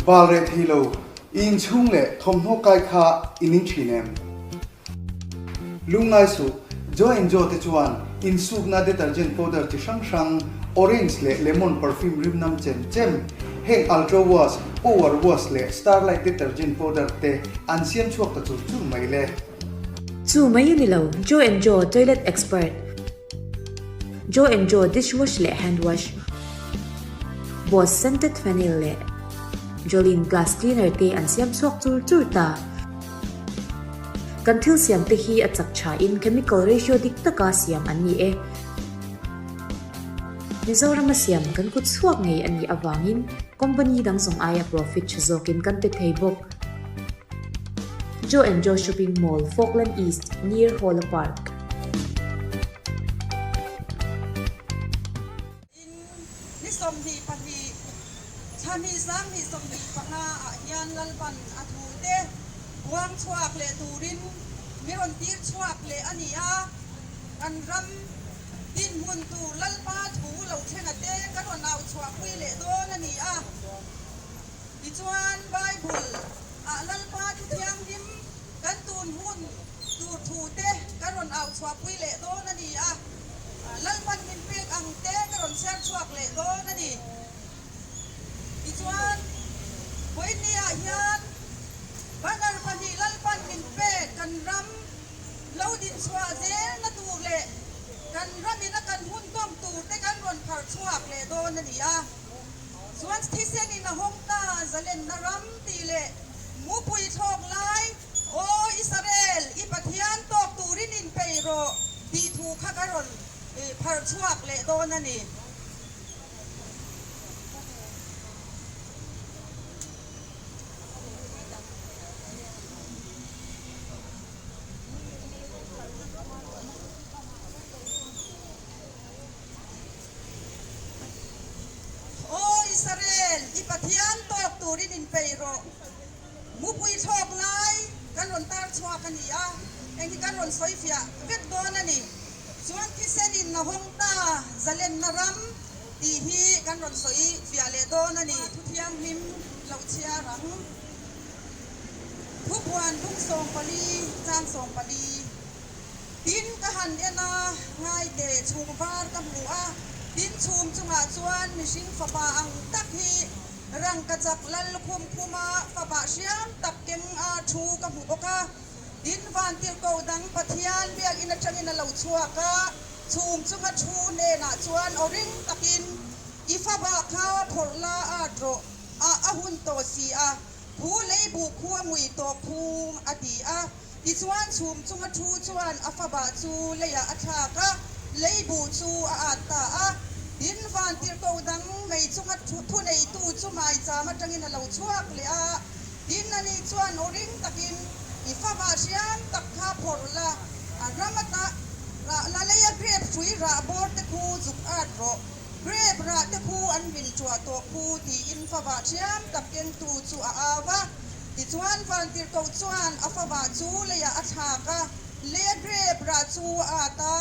balre thilo in chung le thom ho kai kha inin thinem lungai su jo enjo te chuan in suk na detergent powder chi sang sang orange le lemon perfume rim nam chem chem heng ultra wash power wash le starlight detergent powder te an siam chuak ta chu chu mai le chu mai ni lo jo enjo toilet expert jo enjo dishwash le hand wash Boss scented vanilla le Jolene glass cleaner te an siam chuak chur ta kan thil siam te hi a chak cha in chemical ratio dik taka siam an ni e ni Zoram siam kan kut chuak ngei an ni awangin company dang song aya profit chazokin kan te thei bok Jo enjoy shopping mall Falkland East near Hall Park Chani sang ni som ni panga yan lalpan athu te wang chuak le turin miron tir chuak le ania kan ram tin mun tu lalpa thu lo thenga te kan ron au chuak hui le don ania ti chuan bible lalpa tu thiang dim kan tun hun tu thu te kan ron au chuak hui le don ania lalpan min pek ang te kan ron share chuak le don ani Chuan buổi nia hian banar pani lalpan min pe kan ram lo din chua je na tu le kan ram ina kan hun tom tu te kan ron phar chuak le don ani a chuan thi sen in a hom ta zalen na ram ti le mu pui thok lai o Israel I pathian tok turin in pe ro ti thu kha ka ron phar chuak le don ani Israel ipathian tok turin in peiro mupui thok lai kan ron tar chwa kania engi kan ron soifia vet don ani chuan kisen in na hongta zalen naram ti hi kan ron soi fia le don ani thuthiam mim lauchia rang thupuan thung song pali chang song pali tin ka han ena ngai te chung var ka mua tin chum chunga chuan mihring fapa ang tak hi rang kachak lal khum khuma fapa siam tak kem a thu ka mu boka tin van tir ko dang pathian biak ina changin a lo chuaka chum chunga thu ne na chuan oring takin ifaba kha phorla a dro a hun to si a khu lei bu khu mui to khu ati a ti chuan chum chunga thu chuan afaba chu leya atha ka leibu chu a ata a din van tir ko dang mei chunga thu nei tu chu mai cha ma tangin a lo chuak le a din ani chuan oring takin ifaba siam tak kha phorla a ramata la leya grape fui ra bor te khu zuk a ro grape ra te khu an min chua to khu ti in faba siam tak ken tu chu a awa ti chuan van tir ko chuan afaba chu leya atha ka le grape ra chu ata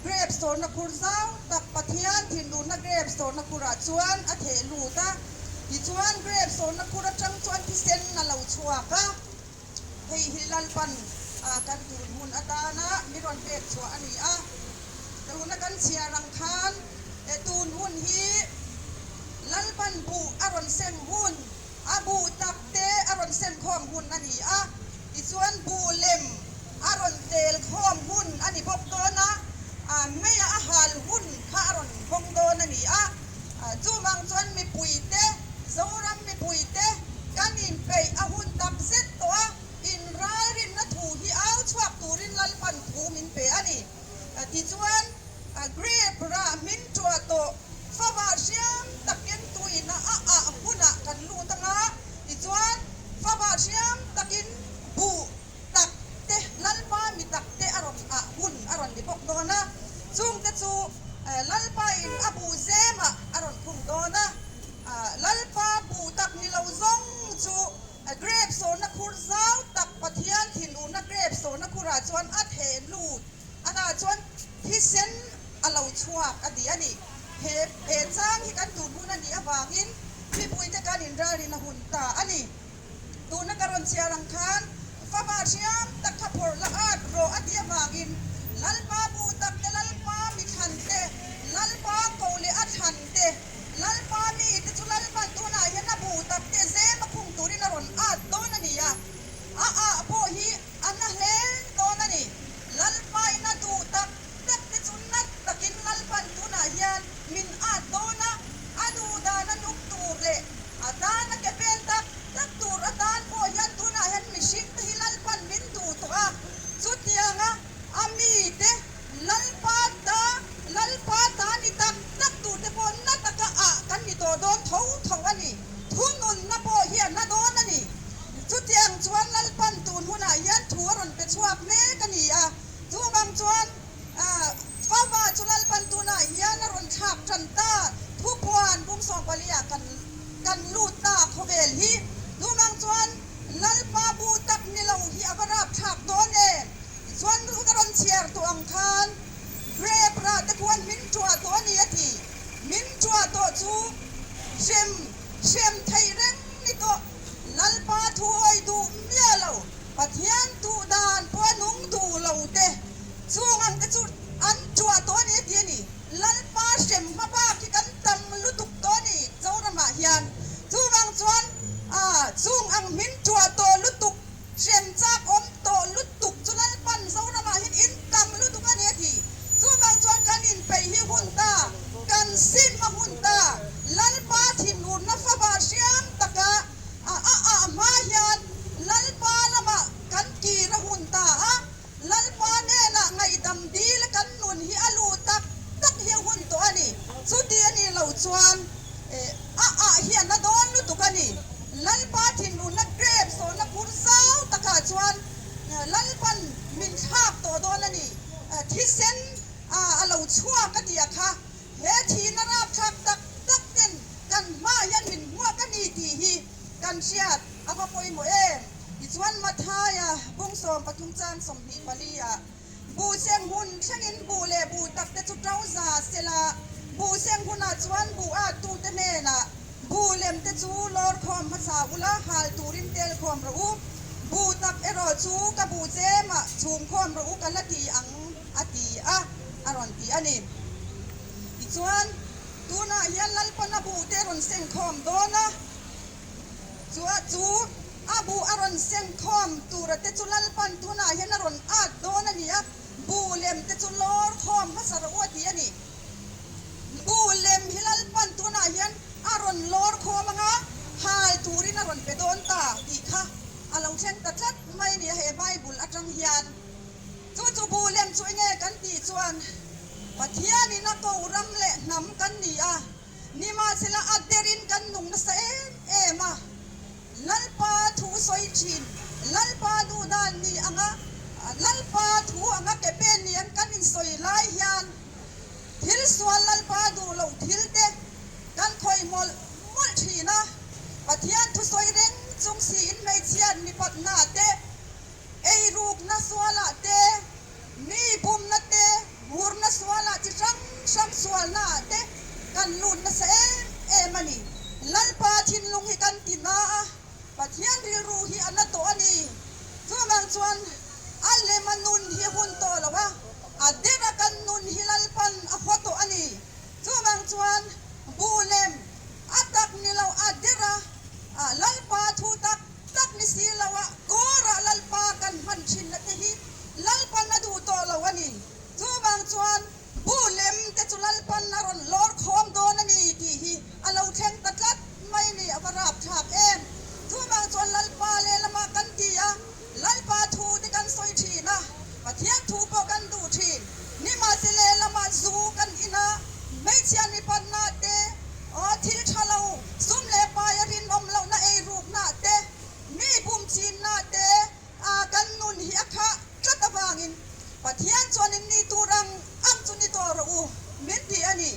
grape store na kurzau tak pathian thindu na grape store na kura chuan a the lu ta ti chuan grape store na kura chang chuan ti sen na lo chuaka hei hilal pan kan tur mun atana miron pek chua ani a tuna kan chia rang khan e tun hun hi lalpan bu aron sem hun abu takte aron sem khom hun ani a ti chuan bu lem aron tel khom hun ani bok to na meya ahal hun kharon bongdo na ni a chumang chuan mi puite Zoram mi puite kanin pei ahun tak zet to in rairin na thu hi au chuak turin lalpan thu min pe ani ti chuan grape ra min chua to fawa siam takin tuina a huna kan lu tanga ti chuan fawa siam takin bu tak te lalpa mi tak te aron hun aron li bok do na chung te chu lalpa in abu zema aron khum do na lalpa bu tak ni lo zong chu grape so na khur zau tak pathian thin u na grape so na khura chuan a the lu ana chuan thi sen alo chuak adi ani he chang hi kan tu mun ani awangin ที่ปุยจะการอินรารินหุ่นตาอันนี้ตูนักการนเชียรังคานฟ้าบาเชียมตักทับพลละอาดโรอเดียบากินลัลปาบูตักเตลัลปามิชันเตลัลปาโกเลอัชันเตลัลปามีติจุลัลปาตูนาเฮนาบูตักเตเซมาคุงตูรินารอนอาดโตนันียอาโบฮีอันนั้นเลโตนันีลัลปาอินาตูตักตักติจุนัดตักินลัลปันตูนาเฮียนมินอาดโตนะอาดูดานันุกตูเลอาดานักเปนตักตักตูรดานโบยันตูนาเฮนมิชิกที่ลัลปันมินตูตัวสุดยังอ่ะอามีเตลัลปาตานิตักตักตูเตปนนัตกะอะกันนิโตโดนเท้าอันนี้ทุนุนนะโบเฮียนนะโดนอันนี้สุดยังชวนลัลปันตูนหัวหน้ายันทัวรันเป็นชวบเมกันนี่อ่ะจูบังชวนฟ้าว่าจุลัลปันตูน่ายันรันฉาบจันตาทุกวันบุ้งสองปลียกันลูตาโคเวลฮีดูบังชวนลัลปาบูตักนิลาฮีอับราบฉาบโดนเอชวนทุกคนเชียร์ตัวอังคารเรปราตะควรมินจัวตัวนี้ทีมินจัวตัวจูเชมไทยเร่งนี่ก็ลัลปาถวยดูเมียเราปัทยันตูดานพวนุงดูเราเตสู้งันกระจุดอันจัวตัวนี้ทีนี่ลัลปาเชมมาบ้าที่กันตำลุตุกตัวนี้เจ้าระมาเฮียนสู้งังชวนสู้งังมินจัวตัวลุตุกเชมจากอมตัวลุตุกจุลัลปันเจ้าระมาเฮียนอินตำลุตุกอันนี้ทีสู้งังชวนกันอินไปฮิหุ่นตากันซิมมาหุ่นตาลัลปาทิมหุ่นนัฟบาเชียมตะกะมาเฮียนลัลปาละมากันกีระหุ่นตาลัลปาเนนะไงดำดีและกันนุนฮิอาลูตักเฮียหุ่นตัวนี้สุดที่นี่เราชวนเฮียนนะโดนลุตุกันนี่ลัลปาทิมหุ่นนักเกรบโซนักพุทธสาวตะกะชวนลัลปันมินชาบตัวโดนนี่ที่เซนเราชั่วกันเดียค่ะเฮทีนราบชักตักเต้นกันมายันมินหัวกันนี่ทีฮีกันเชียดอาภพอยโมเออิจวันมาทายบุ้งสมปทุมจันสมนิปลีบูเซียงหุนเชงินบูเลบูตักเตจุดเราซาเซลาบูเซียงหุนจวนบูอาตูเตเนนะบูเลมเตจูลอร์คอมภาษาอุลาฮัลตูรินเตลคอมรูบูตักเอโรจูกับบูเจมาชุมคอมรูกันละตีอังอตีอารอนตีอันนี้อิจวันตูน่ายันลัลปนาบูเตรอนเซงคอมโดนะจูอาบูอารอนเซงคอมตูระเตจุลัลปันตูน่ายันอารอนอาดโดนะนี่บูเลมเตจุลอร์คอมภาษาอวดีอันนี้บูเลมฮิลัลปันตูน่ายันอารอนลอร์คอมงะฮาลตูรินอารอนเปโดนตาดีค่ะอาลงเช่นตัดชัดไม่เนี่ยเฮไบบุลอัจฉริยะจูบูเลมช่วยเงี้ยกันตีชวนปัทยานี่นักกูรำเละนำกันนี่นี่มาสิละอัดเดรินกันนุ่งนะเซมาลัลปาทูสอยชินลัลปาดูดานนี่ลัลปาทูเก็บเป็นนี่อันกันอินสอยไลยันทิลสวนลัลปาดูเราทิลเตกันคอยมอลชีนะปัทยาทูสอยเร่งจงสีอินไม่เชียนมีปัดนาเตไอรูกนะสวละเตมีบุมนะเตหูร์นะสวละจิช่างสวละเตกันลุนนะเซมันนี่ลัลปาทินลุงให้กันตินาปัทยันริรูฮีอันนั้นตัวนี้ช่วงบางส่วนอัลเลมันนุนฮีหุ่นโตแล้ววะเดรักันนุนฮีลัลปันอควตัวนี้ช่วงบางส่วนบูเลมตักนี่เราเดระลัลปาทูตักนี่สิเราโกระลัลปากันมันชินละเทฮีลัลปันน่ะดูโตแล้ววะนี่ช่วงบางส่วนบูเลมเตจุลัลปันนารอนลอร์คอมโดนนี่ทีฮีเราเช่นตัดลัดไม่นี่อวราบฉาบช่วงบางส่วนลัลปาเลละมากันตีลัลปาทูที่กันสอยทีนะปัทยันทูปกันดูทีนี่มาสิเลละมาซูกันอินะไม่เชียนมีปันนาเตทิลชาเราซุ่มเลปายรินอมเรานะไอรูปนาเตมีบุมจีนนาเตกันนุนเฮียคะจัตบางินปัทยันส่วนนี้ตูรังอังจุนิตัวรูมิดดีอันนี้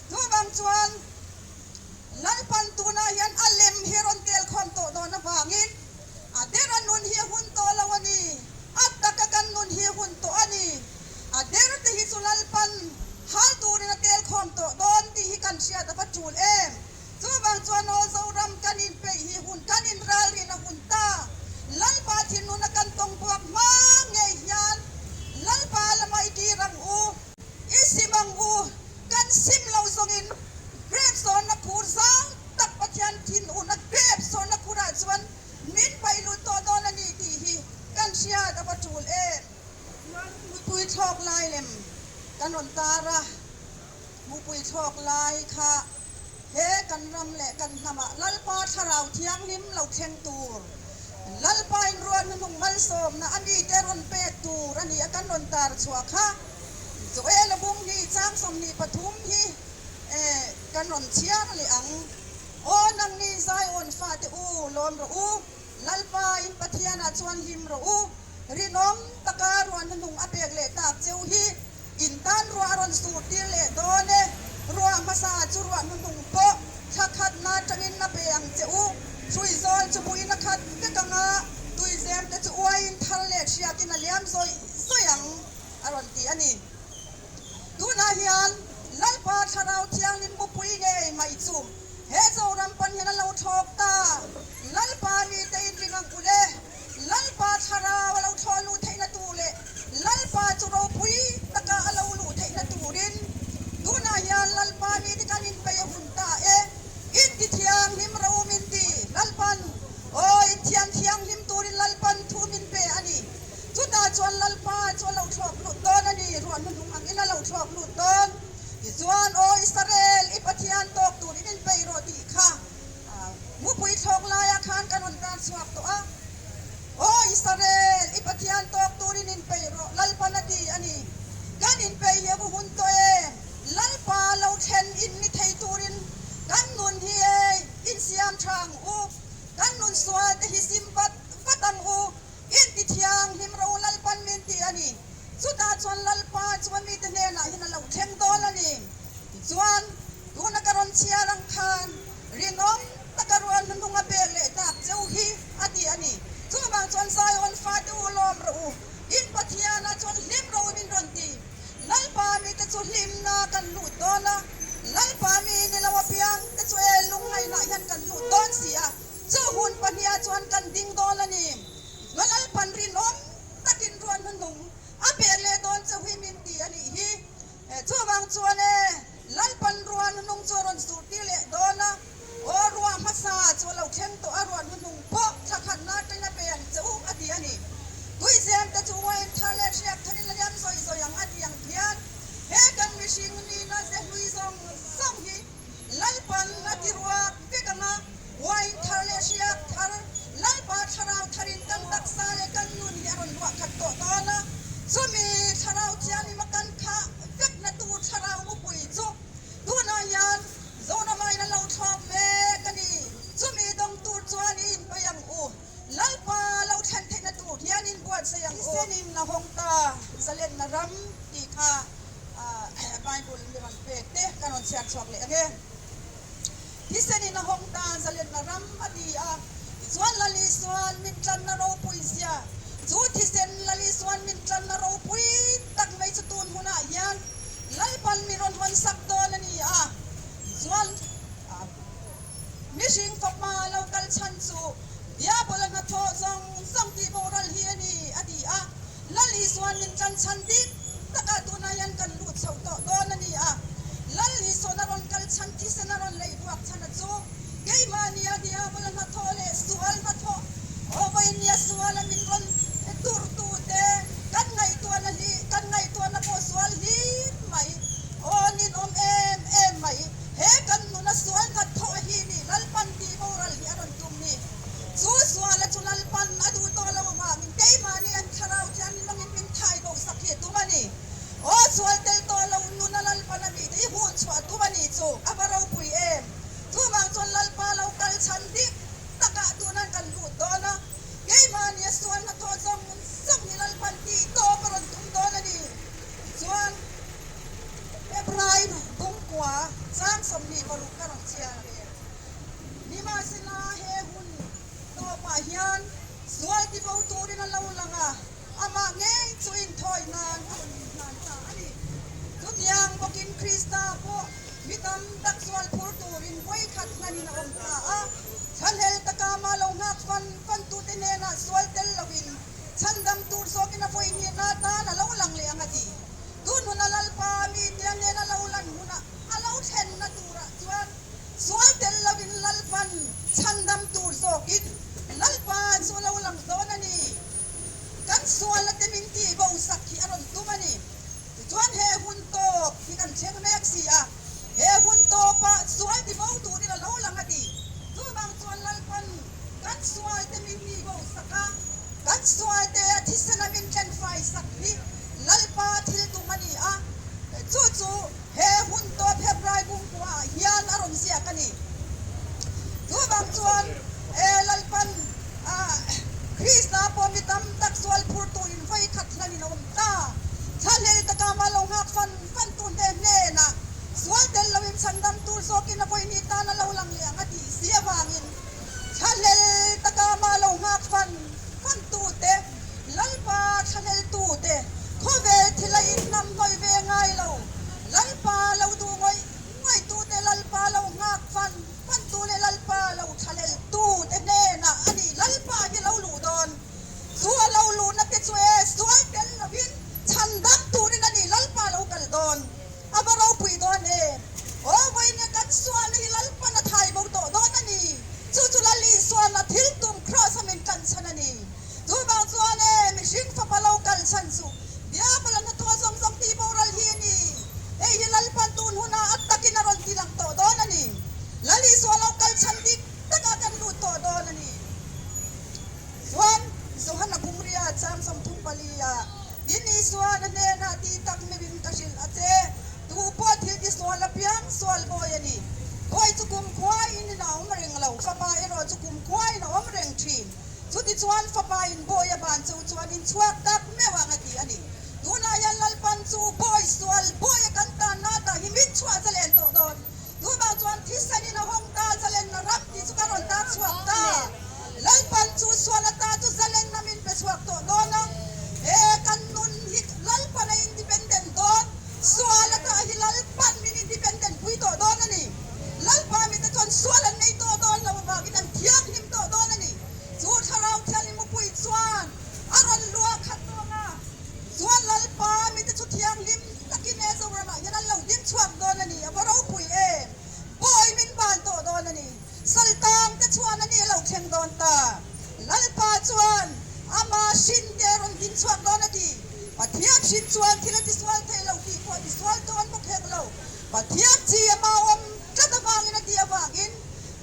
ช่วงบางส่วนลัลปันตูนายันอัลเลมเฮรอนเตลคอมโตโดนบางินเดรันนุนเฮียหุ่นโตละวันนี้ตะกันนุนเฮียหุ่นโตอันนี้เดรัตฮิสุลัลปันฮัลตูรินเตลคอมโตโดนที่ฮิกันเชียตะปัจจุลช่วง bang chuan o Zoram kanin pe hi hun kanin ral rin a hun ta lalpa thinu na kan tong buak ma nge hian lalpa lamai ki rang u isimang u kan sim lo zongin grapes on na khur sang tak pathian thin u na grapes on na khura chuan min pai lu to don ani ti hi kan sia da patul e pui thok lai lem kan on tara mu pui thok lai kha he kan ram le kan nama lalpa tharau thiang nim lo theng tur lalpa in ruan nung mal som na ani teron pe tur ani akan on tar chua kha zo el bung ni chang som ni pathum hi kan on chiang li ang o nang ni zai on fa te u lom ro u lalpa in pathiana chuan him ro u rinom taka ruan nung apek le tak cheu hi in tan ruaron su ti le done ruang masa chu ruan nung po thakhat na tangin na pe ang cheu chui zol chu bui na khat ke kanga tui zem te chu wain thal le thia tin a liam zoi soyang aron ti ani tuna hian lalpa tharau thiang nin mu pui nge mai chu he Zoram pan hian lo thok ta lalpa ni te in ringang ule lalpa tharau lo tholu theina tu le lalpa chu ro pui taka alo lu theina turin tuna hian lalpa ni ti kanin pe hunta in ti thiang nim ro min ti lalpan oi thiang lim turin lalpan thu min pe ani chuta chuan lalpa chuan lo thok lu ton ani ruan nung ang ina lo thok lu ton ti chuan o Israel ipathian tok turin in pe ro ti kha mu pui thok laya khan kanon tan swak to a o Israel ipathian tok turin in pe ro lalpan ati ani kan in pe ye bu hun to lalpa lo then in ni thei turin kan nun hi in siam thang u kan nun swa te hi simpat patang u in ti thiang him ro lalpan min ti ani chuta chuan lalpa chuan mi te ne na hin lo theng dol ani chuan tuna karon chiarang khan rinom takaruan nunga pe le tak cheu hi ati ani chu bang chuan sai on fa tu lom ro in pathiana chuan lim ro min ron ti lalpa mi te chu lim na kan lu dona lalpa mi ni lawa piang te chu lungai na yan kan lu don sia chu hun pania chuan kan ding dol ani lalpan rinom takin ruan nung ape le don chu hi min ti ani hi chu bang chuan lalpan ruan nung choron su ti le dona o ruwa masa chu lo theng to aruan nung po thakhan na tena pe an chu ati ani tui zem te chu wain thale riak thanin la yam soi soi ang ati ang pian he kan mishing ni na ze hui zong song hi lalpan ati ruwa ke kama wain thale riak thar lalpa tharau tharin kan dak sale kan nun hi aron ruwa khat to dona sumi tharau chiani makan kha vek na tu tharau mu pui chu tuna yan Zoram ai na lo thok me kani sumi dong tur chuan in payang u lalpa lo than the na tu hian in buat sayang o senin na hongta zalen na ram ti kha Bible ni man pek te kanon sian chok le age hi senin na hongta zalen na ram adi a chuan lali swan min tlan na ro puisia chu thi sen lali swan min tlan na ro pui tak mai chu tun huna hian lalpan mi ron hon sak don ani a chuan mishing fakma local chan chu ya bolan na tho zong ti moral hi ani adi a lali swan min chan chan dik taka tuna yan kan lut chau to don ani a lali sonaron kal chan ti senaron lei buak chan chu kei mania dia bolan na tho le sual na tho o bai nia sual min ron tur tu te kan ngai tu na ko sual hi mai o nin em mai he kan nu na sual ka tho hi ni lalpan ti moral hi aron tum ni chu sual chu lalpan adu to lo ma min kei mani an tharau jan mangin min thai bo sakhe tu mani o sual tel to lo nu na lalpan ami dei hu chwa tu mani chu abarau pui em chu mang chon lalpa lo kal chan dik taka tu nan kan lu do na kei mani sual na to jong sak ni lalpan ti to paron tum do na ni chuan Pride bung kwa sang som ni baru karang chia ni ma sina he hun to pa hian sual ti bo tu rin lo langa ama nge chuin thoi nan ta ani tu tiang bokin krista po mitam dak swal purturin boy khat nani na omta a chalhel takama lo ngak fan tu tenena swal tel lawin chandam tur so kina foi ni na ta na lo lang le angati tun huna lalpa mi tiang ne na lo lan huna alo then na tura chuan swal tel lawin lalpan chandam tur so kin lalpan so lo lang do na ni kan swal la teminti bo sakhi aron tumani chuan he hun to ki kan cheng mek sia he hun to pa swal di bo tu ni lo lang ati tu bang chuan lalpan kan swal teminti bo saka kan swal te thisana min kan fai sakhi lalpa thil tumani a chu chu he hun to phebrai bung kwa hian aron sia kani tu bang chuan lalpan Krista po mitam takswal purto in vai khatlani na umta chalel takama lo ngak fan tun ne na swal tel lawim sandam tur so kin na ni ta na lo lang liang ati sia wangin chalel takama lo ngak fan tu te lalpa chalel tu te khove thila in nam noi ve ngai lo lalpa lo tu ngoi tu te lalpa lo ngak fan tu le lalpa lo chalel tu te ne na ani lalpa hi lo lu don suwa lo lu na te chue suwa tel lawin chandam tu ni na ni lalpa lo kal don abaro pui don o voi ne kat suwa ni lalpa na thai bo to don ani chu chu la li suwa na thil tum cross amin kan sanani tu ba suwa ne mi sing fa pa lo kal san su dia pala na to som ti bo ral hi ni hi lalpa tun huna attakin na ron tilang to don ani lali suwa lo kal san dik taka kan lu to don ani suan suhan na pumriya cham som thum paliya ini suan ne na ti tak me bin kasil ate tu po thi di sual piang sual boy ani boy chukum khwai in na omreng lo fa pa ero chukum khwai na omreng thin chu ti chuan fa pa in boy ban chu chuan in chuak tak me wangati ani tuna yan lalpan chu boy sual boy kan ta na ta himit chua chalen to don tu ba chuan thisani na hong ta chalen na rap ti chu karon ta chuak ta lalpan chu sual ta chu chalen na min pe chuak to don na kan nun hi lalpan independent don sual ta hi lalpan min independent pui to don ani lalpa mi ta chuan sual an nei to don la ba ki tan thiak nim to don ani chu tharau thali mu pui chuan aron lua khat to nga chuan lalpa mi ta chu thiak lim takin e Zoram yan lo dim chuak don ani abaro pui boy min ban to don ani saltang te chuan ani lo theng don ta lalpa chuan ama shin te ron din chuak don ati pathiam shin chuan thila ti swal thei lo ti ko ti swal ton mo khek lo pathiam chi ama om tata wangin ati awangin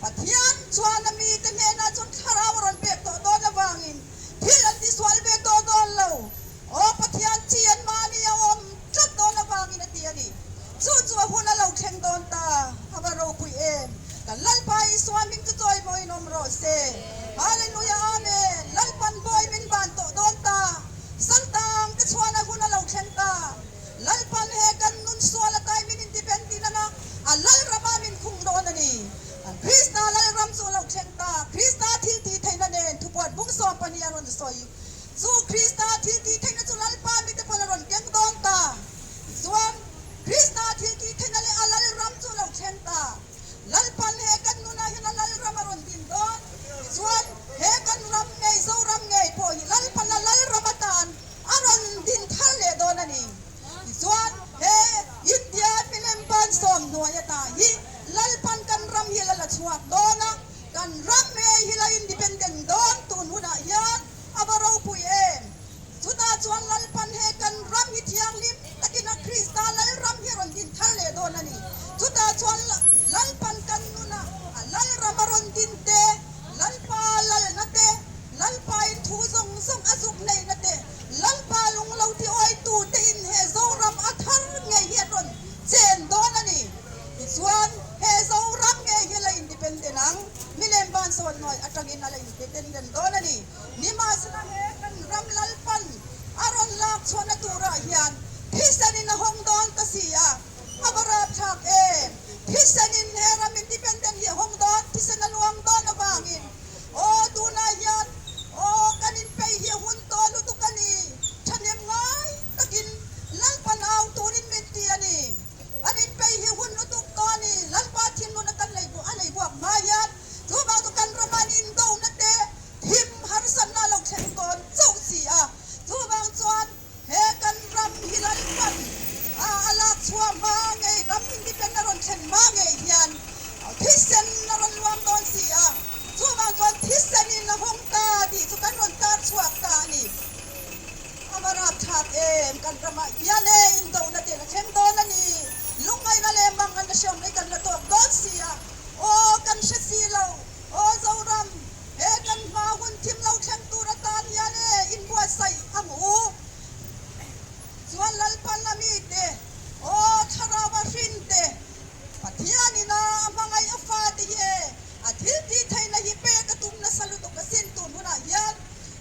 pathiam chuan ami te ne na chun kharaw ron pek to don awangin thil an ti swal be to don lo o pathiam chi an mani om tat don awangin ati ani chu chu huna lo theng don ta abaro pui kan lalpai swaming tu toy mo inom ro se hallelujah amen lalpan boy min ban to don ta santang te chuana huna lo theng ta lalpan he kan nun swala tai min independent na alal rama min khung don ani krista lal ram so lo theng ta krista thil ti thaina ne thupot bung so pani aron soi so krista thil ti thaina chu lalpa mi te palaron keng don ta suan krista thil ti thaina le alal ram chu lo theng ta lalpan he kan nuna hina lal ramaron din don suan he kan ram ngei Zoram ngei po hi lalpan la lal ramatan aron din thale don ani suan he india pilempan som noya ta hi lalpan kan ram hi la chuak dona kan ram me hi la independent don tun huna yan abaro pui chuta chuan lalpan he kan ram hi thiang lim takina krista lal ram hi ron din thale don ani chuta chuan lalpan kan nuna lal ramaron din te lalpa lal na te lalpa in thu zong zong azuk nei na te lalpa lung lo ti oi tu te in he Zoram athar nge hi ron chen don ani chuan he Zoram nge hi la independent ang milem ban son noi atangin ala independent don ani nima sana he kan ram lalpan aron lak chona tura hian thisanin na hong don ta sia abara thak thisanin he ram independent hi hong don thisana luang don awangin o tuna hian o kanin pe hi hun to lu tu kani thanem ngai takin lalpan aw tunin min ti ani anin pe hi hun lu tu ชัวมาไงรำอินดิเป็นนรนเช่นมาไงยันที่เซนนรนรวมโดนเสียชัวบางคนที่เซนินละหงตาดีทุกันรนตาชัวตานี่อามาราบชาติเองกันประมายันเองอินโดนัเดนะเช่นโดนันี่ลุงไงนั่นเองบางกันนะเชื่อมในกันละตัวโดนเสียโอ้กันเชสีเราโอ้โซรัมเอกันมาหุ่นทิมเราเช่นตุรตานยันเองอินบัวใส่อังอูส่วนลัลปันนามีเดโอ้ชาราวาฟินเดปัทยานีนามังไงอฟาดีเออาทิตย์ที่ไทยนายิเปกตุมนาสลุตุกสินตุนหุนายัน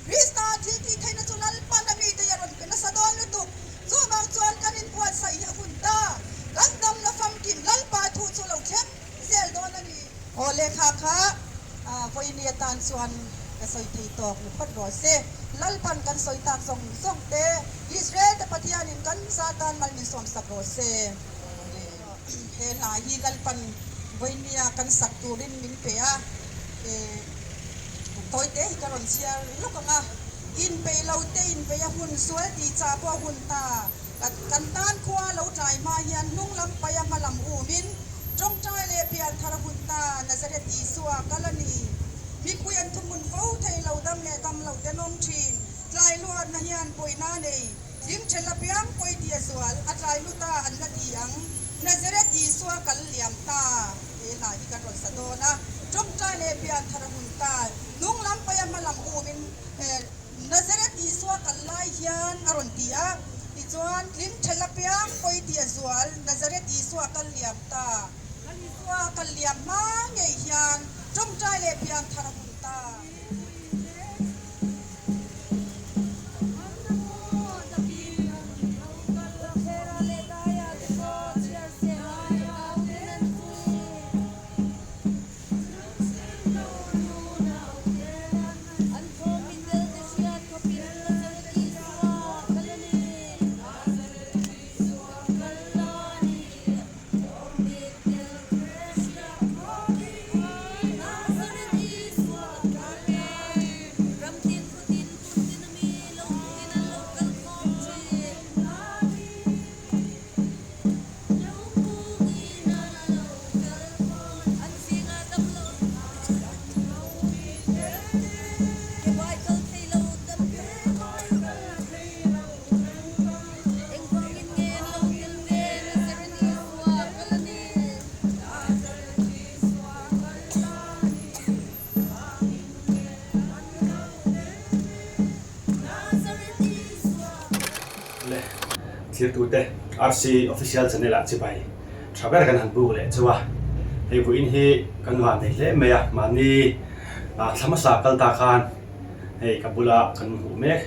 ริสตาที่ที่ไทยนาจุลัลปันนามีเดยรอนเป็นนาสดอนลุตุกส่วนบางส่วนกันอินบัวใส่หุ่นตากันดำนาฟัมกินลัลปาทูจุลเช่นเซลโดนานีโอเลขาค่ะพอยเนียตันส่วนกันสอยทีตอกหรือพัดรอเซลัลปันกันสอยตากส่งเตอิสราเอลแต่ปฏิญาณกันซาตานมันมีส่วนสักรอเซเฮลาฮีลัลปันพอยเนียกันสักตูรินมินเปียถอยเตะกันรอนเชียลูกงาอินเปย์เราเตอินเปย์หุ่นสวยตีจ่าพวกหุ่นตากันต้านขวาเราใจมาเฮียนนุ่งลำไปมาลำอูมินจงใจเลเปียนทารหุ่นตานาซาเรตีสัวกัลนีมีคุยอันทุมุนเฝ้าไทยเราดำเนี่ยดำเราเตนองชีนกลายลวดนาเฮียนป่วยนาเนยยิ้มเชลเปียงป่วยเดียสวลอัตรายลุตาอันละดียังนาซาเรตีสัวกัลเลียมตาเอลาฮิกันรอนสะโดนะจงใจเลเปียนทารหุ่นตานุ่งลำไปมาลำอูมินนาซาเรตีสัวกัลไลเฮียนอรอนตีอาที่จวนลิ้มเชลเปียงป่วยเดียสวลนาซาเรตีสัวกัลเลียมตาว่ากันเลียมมาไงยันจงใจเลเปียนทารบุตาที่ตัวเตะ RC official channel อาจจะไปชาวบ้านกันหันบุกเลยจ้ะว่าไอ้ผู้อินที่กันว่าในเล่ไม่อะมันนี่ธรรมศาสตร์กันตาคานไอ้กับบุระกันหูเมฆ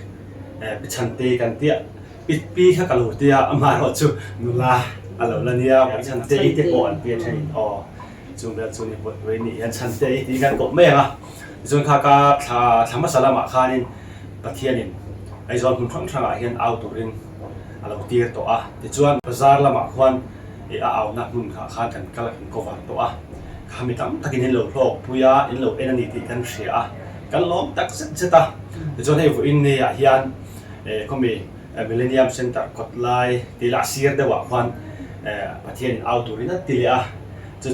ปิชันเตกันเตี้ยปิดปีแค่กันหูเตี้ยอามาเราจูนุลาอะไรล่ะเนี่ยปิชันเตอีเตก่อนเปียชันอ๋อจูเบลจูนี่บทเวนี่ยันชันเตอีกันกบเมฆอ่ะจูนข้าก็ธรรมศาสตร์ละมาคานินปะเทียนินไอ้จอนคุณฟังช่างเห็นเอาตัวรินเราตีตัวที่ชวนบาซาร์ละมาควันเอาหนักนุ่นขาดกันก็เลยก็ว่าตัวข้ามีตั้งตะกินเห็นโลกโลกปุยาเห็นโลกเอ็นนี่ที่กันเสียกันล้มตักเสร็จที่ชวนให้ผู้อินนี่เฮียนก็มีมิเลเนียมเซ็นเตอร์กดไลน์ที่ลาซีร์เดว่าควันประเทศเอาตัวนี้นั่นตีเลย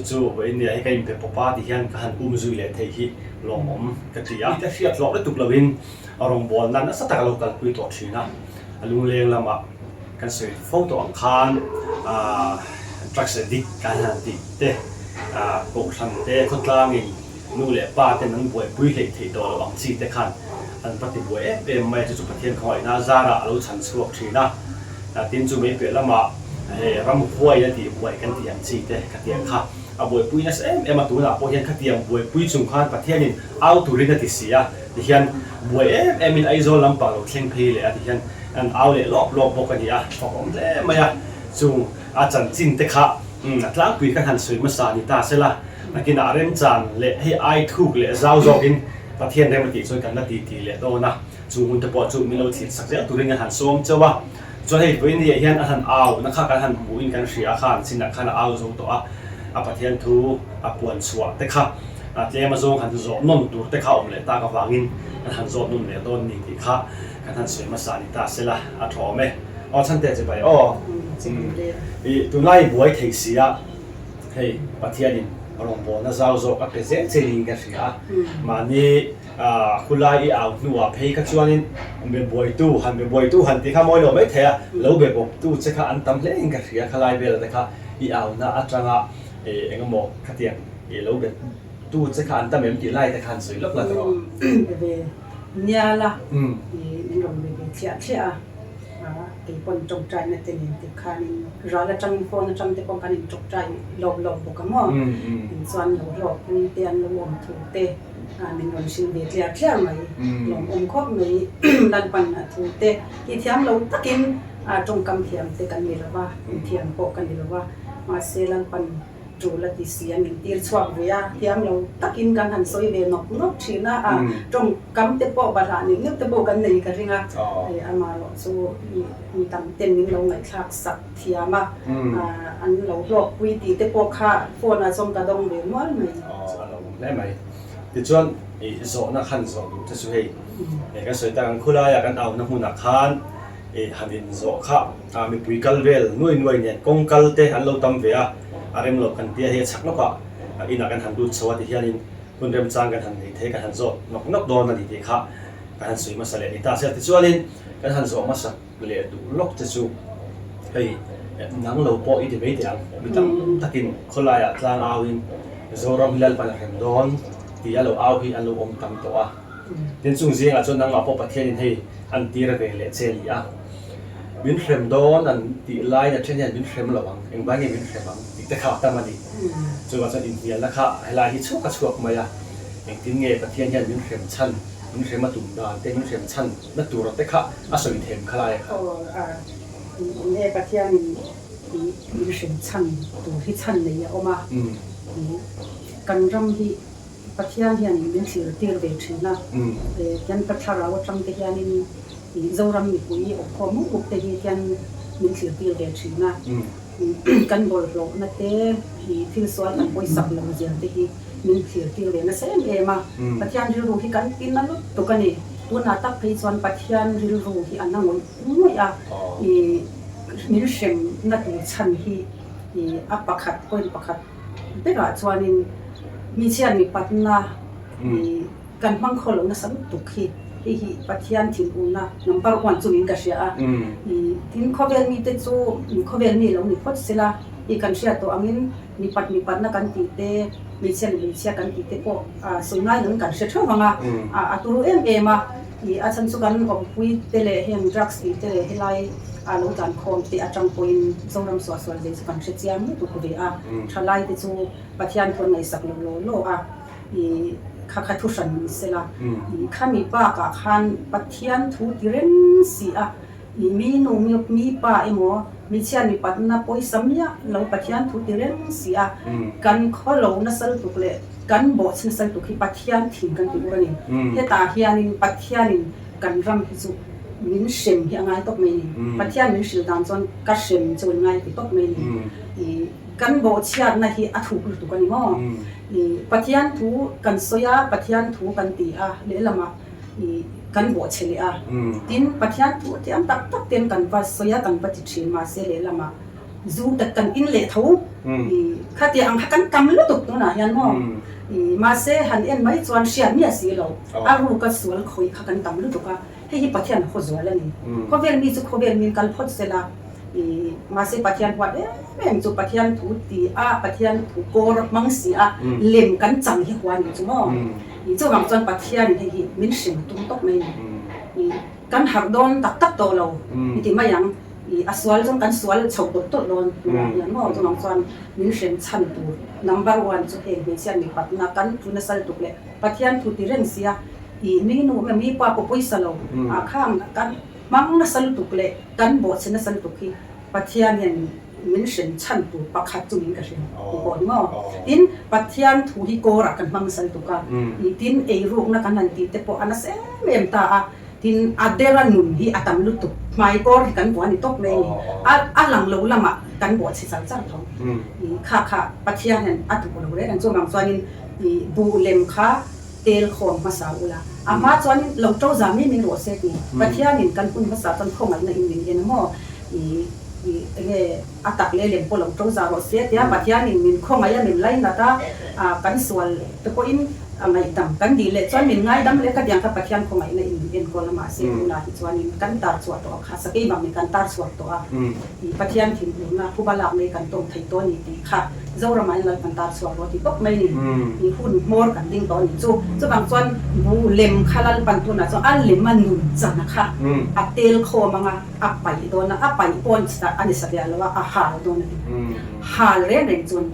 จู่ๆผู้อินนี่ให้กันเป็นปปาที่เฮียนกันจุยเลยเที่ลงมกติยาแต่เสียตลอดเลยตุกลวินอารมณ์บอลนั้นสัตว์กระโหลกกันคุยตัวชีนะลุงเลี้ยงละมากันสวยโฟโต้อังคารทรัคเซดิกการหันติเตะกงชันเตะคนกลางนี่นู่นแหละป้าเต็มนั้นบวยปุ้ยเล็กที่ตัวเราบังซีเตะขันอันปฏิบัติเป็นไม่จะจุดประเทศคอยน่าซาระเราฉันสวกชีนะทีมจูไม่เปลี่ยนละมารำห้วยยันที่บวยกันที่ยันซีเตะขัดเตียงค่ะบวยปุ้ยนั่นมาตัวน่ะพอเห็นขัดเตียงบวยปุ้ยจุ่มขันประเทศนี้เอาตัวรินติเสียที่เห็นบวยมินไอโซลำปางเราเข่งเพลเลยที่เห็นอันเอาเลยลบปกติผมเลยไม่จุงอาจารย์จินเตค่ะหลังคุยกันหันสวยมาสานิตาเสละนักกินอาเรนจานเลยให้ไอทุกเลยเจ้าจอกินประเทศได้มาติดส่วนกันนาทีเลยโตนะจุงหุ่นตะปอจุงมีเราติดสักเรื่องตัวเรื่องหันส้มเจ้าว่าจนให้วันนี้เห็นอาหารเอานักข่าวกันหันบุญกันเสียอาคารสินักข่าวเอาส่งตัวประเทศทูปวนสวะเตค่ะเจ้ามาส่งหันจอนุ่นตัวเตค่ะอมเลยตากวางินหันจอนุ่นเลยต้นนี่ที่ค่ะกันหันสวยมาสานิตาเสละอาทอมฉันเตะจะไป tu nai buai thei sia hei pathianin rong bo na zau zo ka peze cheling ka sia mani khulai I au nuwa phei ka chuanin be buai tu han ti kha moi lo mai thea lo be bok tu che kha an tam hleng ka sia khalai bel ta kha I au na atanga engamo khatiang lo be tu che kha an tam em ti lai ta khan sui lok la to nia la ni rong be chia cái bọn trồng trái này thì mình khăn rồi là trồng phôn trồng thì con cái trồng trái lộc bốc cái mỏ mình xoan nhiều lộc mình tiền lộc thủ tê mình còn xin về chia mày lộc khóc này lần phần thủ tê thì thiam lộc tất kim trồng cam thiam thì cần gì là thiam bộ cần gì là mà xe lần phần chủ là thì xia mình tiêu xoạc về thiam lộc tất kim cần hành soi về nóc chỉ là trồng cam thì bộ bà là những cái bộ cần này cái gì à mà sốมีตำเต็มนิ้งเราไหนคลากสักเทียมาอันเราหลอกวิธีแต่พวกข้าโฟนส่งกระดองเดือดมั้งไหมได้ไหมที่ชวนโซนักขันโซดูจะช่วยก็สวยต่างคุลายกันเอาน้ำหูนักขันหันโซข้ามีปุยกัลเวลนุ่ยเนี่ยกงกัลเตอันเราตำเวียอะไรมันหลอกกันเตี้ยเฮียชักนกอ่ะอินักกันหันดูสวัสดิ์เฮียนินคุณเริ่มจ้างกันหันเทกันหันโซนกโดนนั่นดีข้ากันหันสวยมาสเลนิตาเสียที่ชวนนินกันหันโซมาสักเลยดูล็อกจะชูเฮ้ยนังเราปออีเดไม่เดียงมีตั้งตะกินคนลายกลางเอาอินโซรามฮิลลปันเข็มดอนที่เราเอาที่อันเราอมตั้งตัวเดินสูงเสียงจนนังเราปอประเทศนี้ให้อันตีระเวเลเซลีอ่ะบินเข็มดอนอันที่ลายเนี่ยเช่นยันบินเข็มระวังเองบ้านยังบินเข็มบังติดตะขาบตามมาดีจนว่าจะอินเดียแล้วค่ะให้ลายที่ชั่วกระชั่วมาอ่ะเองทิ้งเงี้ยประเทศยันบินเข็มชั้นมันเข็มมาตุ่มดานแต่มันเข็มชั้นนักตัวเราแต่ข้าอาศัยเข็มขลายครับเนี่ยประเทศมีเข็มชั้นตัวที่ชั้นเลยออกมากันรำที่ประเทศที่นี่มันสื่อตีเวทีนะยันประเทศเราจำที่นี่โซรามมีคุยออกข้อมูลอุปเทศยันมันสื่อตีเวทีนะกันบอลโลกนั่นเองที่ส่วนอันบริษัทเราเจอที่mình hiểu tiếng Việt nó sẽ em mà bắt chian riu thì cái tin nó tụi cái này tuần nào tắc thì chọn bắt chian riu thì anh năng muốn nói thì mình xem nó tụi chân thì áp bạc hạt coi bạc hạt tất cả chọn mình chian mình bắt na thì cần mang khẩu nó sẵn tụi thì bắt chian thì una number one cho mình cái gì thì tin khó về mình tới chỗ khó về mình là mình phốt xí la thì cần gì tụi anh mình bắt na cần tí têมีเช่นกันที่เด็กก็ส่วนง่ายหนึ่งกันเชื่อฟังตัวเอ็มที่อาจารย์สุกันของคุยเตเลเฮมดรักส์เตเลเฮลัยลงการคอมที่อาจารย์พูดส่งรำสวดเด็กกันเชื่อมตัวเดียชลายที่จูปัจจัยคนในสักโลข้าทุชันเสละข้ามีป้ากับขันปัจจัยทุติเรนสีมีนุ่มมีป้าเอโมมีเช่นมีปัตนาปอยสัมยาเราปัจจัยทุติเรนสีกันข้อเรานัสตุกเลกันบอสนัสตุกิปัจจัยทิ้งกันตัวนี้เฮตาเฮียนินปัจจัยนินกันรำพิจุมินเชมเฮียง่ายตกเมนีปัจจัยมินสิลดานจนกัเชมจนง่ายตกเมนีกันบอสเชียนะฮีอัฐุกตุกันนี่มั้งปัจจัยทุกันโซยาปัจจัยทุกันตีเลละมากันบวชเฉลี่ยดินปัจจัยทุที่อันตักเตียนกันว่าสยากันปฏิทินมาเสเลละมาจูแต่กันอินเล่ทูข้าที่อังกันกำลุตุกตัวน่ะยันมั้งมาเสหันเอ็นไม่จวนเชียนเนี่ยสิเราอารูกัสวลคอยข้ากันกำลุตุกะให้ปัจจัยขจวนแล้วนี่เขาเวียนมีจุเขาเวียนมีกันพอดเสละมาเสปัจจัยวัดแม่จุปัจจัยทุตีปัจจัยทุโกรมังสีเล่มกันจังให้ควานอยู่จุมั้งนี่เจ้าบางส่วนปัจจัยนี่ที่มินสิงตุ้งตกไม่นี่กันหักโดนตักโตเรานี่ที่ไม่ยังอัศวรจงกันสวรชาวตัวโดนอย่างนั้นเจ้าบางส่วนมินสิงชั้นตัว number one จุดเองเป็นเช่นนี้ปัจจัยกันทุนสัลตุกเลยปัจจัยทุติเรนเสียมีหนูมีป้าปุยสโลข้างกันมังนัสลตุกเลยกันบดเชนัสลตุกที่ปัจจัยเนี่ยมินสิงชั้นตัวปักขัดจุ่มกันเช่นบอกมั้งดินปัจจัยทุที่โกรักกันมังสัลตุกะดินรูปนักนันติเตปอันนั้นเอ็มตาดินอัดเดรันนุนที่อัตมลุตุกไม่โกรกันบัวนี่ตกเลยหลังเราละมากันบดเชสัลจังทองข้าปัจจัยเนี่ยอัตุกเราเลยกันส่วนบางส่วนนี่บูเลมข้าเตลของภาษาอุลามาจวนเราเจ้าจามีมีหัวเสกนี่ปัจจัยนี่กันคุณภาษาต้นของอะไรในอินเดียนะมั้ง อาตักเล่มปลงโจซาโรเสียที่ปัทยานิมินข้องไงมินไล่นาตากันส่วนตะโกอินไงดำกันดีเลยส่วนมินไงดำเลยก็ยังกับปัทยานข้องไงในอินโกลมาเสียอุณาที่ส่วนนี้กันตาสวดตัวค่ะสกีบางมีกันตาสวดตัวปัทยานถิ่นนะผู้บาลากในกันตรงไทยตัวนี้ดีค่ะเจ้าเราไม่เลยกันตาสวดตัวที่ก็ไม่นี่มีหุ่นมอร์กันดิ้งตัวนี้จู่บางส่วนบูเล่มขลันปันตุนะส่วนอันเล่มมันนุ่มจังนะคะอัดเตลโคมังอ่ะไปโดนอ่ะไปปนสอันนี้สักอย่างแล้วว่าอาหารโดนหาเรื่องจน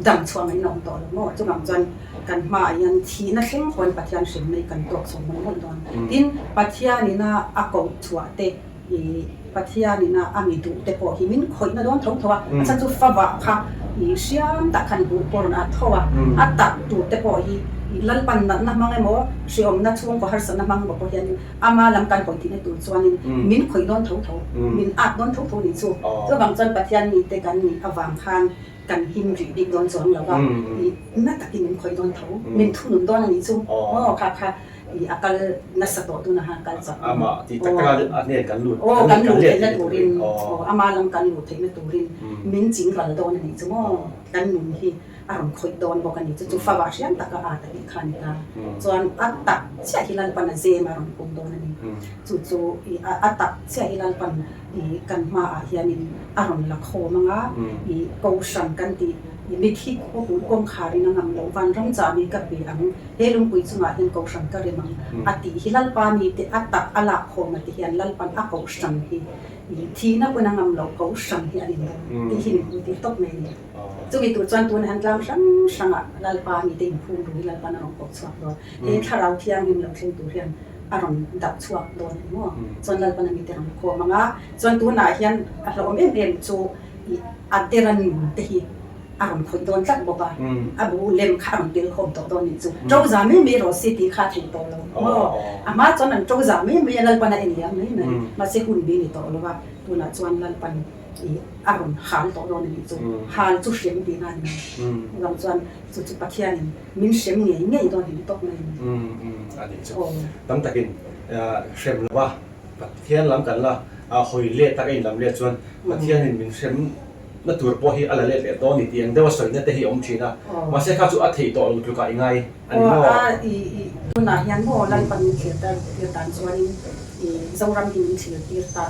ดังชัวไม่นองต่อแล้วมั่วจู่บางส่วนกันมายันทีนั่นเองคนปัทยานสิ่งในกันตัวสมมันหมดตอนดินปัทยานี่นะอากงชัวเตปัทยานี่นะอามิดูเตปอหิมินคอยนะโดนท้องทัวฉันจะฟ้าค่ะเสียมตะคันดูปนอาทัวอัตตะดูเตปอหิลัลปันนะมังไอโมเสียมนัดช่วงก็หัศนะมังบอกว่ายันอามาลำกันคนที่ในตัวส่วนนี้มินคอยโดนท้องทัวมินอาจโดนท้องทัวนี่จู่ก็บางส่วนปัทยานี่เตกันนี่อวางคันกันหิมรีดิกโดนสวนแล้วว่าน่าตะกินมันคอยโดนเท้ามันทุนโดนอันนี้จู่ค่ะakal nasa to tu na ha kal sa ama ti takal ane kan lut kan lut na turin ama lang kan lut na turin min jing ral don ni chu mo kan nun hi aron khoi don bo kan ni chu fa ba sian taka a ta khan ta chuan atta sia hilal pan ze ma ron kum don ni chu atta sia hilal pan kan ma a hianin aron la kho manga ko san kan tiมีที่ผู้ผู้กองขารินังงำวันร่างจามีกับปีอังเฮลุงปุยจุงอาเห็นกองสังกัดมังอติฮิลัลปามีเตอัตตักอลาโคมาติเฮียนลัลปันอักกองสังฮีทีนับเป็นงำเหล่ากองสังฮีอันนี้ที่หินที่ตกเมย์จุกิตัวจวนตัวนั้นกลางสังอ่ะลัลปามีเต็มพูนหรือลัลปานรองกองสวดโดนเฮถ้าเราเที่ยงหิมเหล่าเช่นตัวเฮียนอารมณ์ดับสวดโดนมั่วจวนลัลปานมีเต็มโคมังอ่ะจวนตัวไหนเฮียนเราเอ็มจูอัดเดรันเตฮีอารมณ์คนโดนจับบ่บ่อาบูเล่มข้ามเดือดคมโดนนี่จู่โจซาไม่มีรถสิที่ขาดถึงโตแล้วอามาจนนั้นโจซาไม่มีลัลปันเอ็นเลียไม่เนี่ยมาเสกุนบีนี่โตแล้วว่าตัวน่ะจวนลัลปันอารมณ์หาลโตโดนนี่จู่หาลจู่เสียงดีนั่นนี่ลำจวนจู่ปัทยานี่มินเสียงเนี่ยโดนนี่ตกเลยอันนี้จู่ตั้งแต่กินเสียงแล้วว่าปัทยาล้ำกันละหอยเล่ตะกินลำเล่จวนปัทยานี่มินเสียงนั่นตัวพอฮีอะไรเล็กๆตัวนี้เตียงแต่ว่าส่วนนี้แต่ฮีอมชีนะมาเสียค่าจุดที่ตัวเราถูกกันยังไงอันนี้ว่าตัวไหนยันโมลันปันเขียนแต่เขียนตามส่วนโซรัมกินเขียนตีตา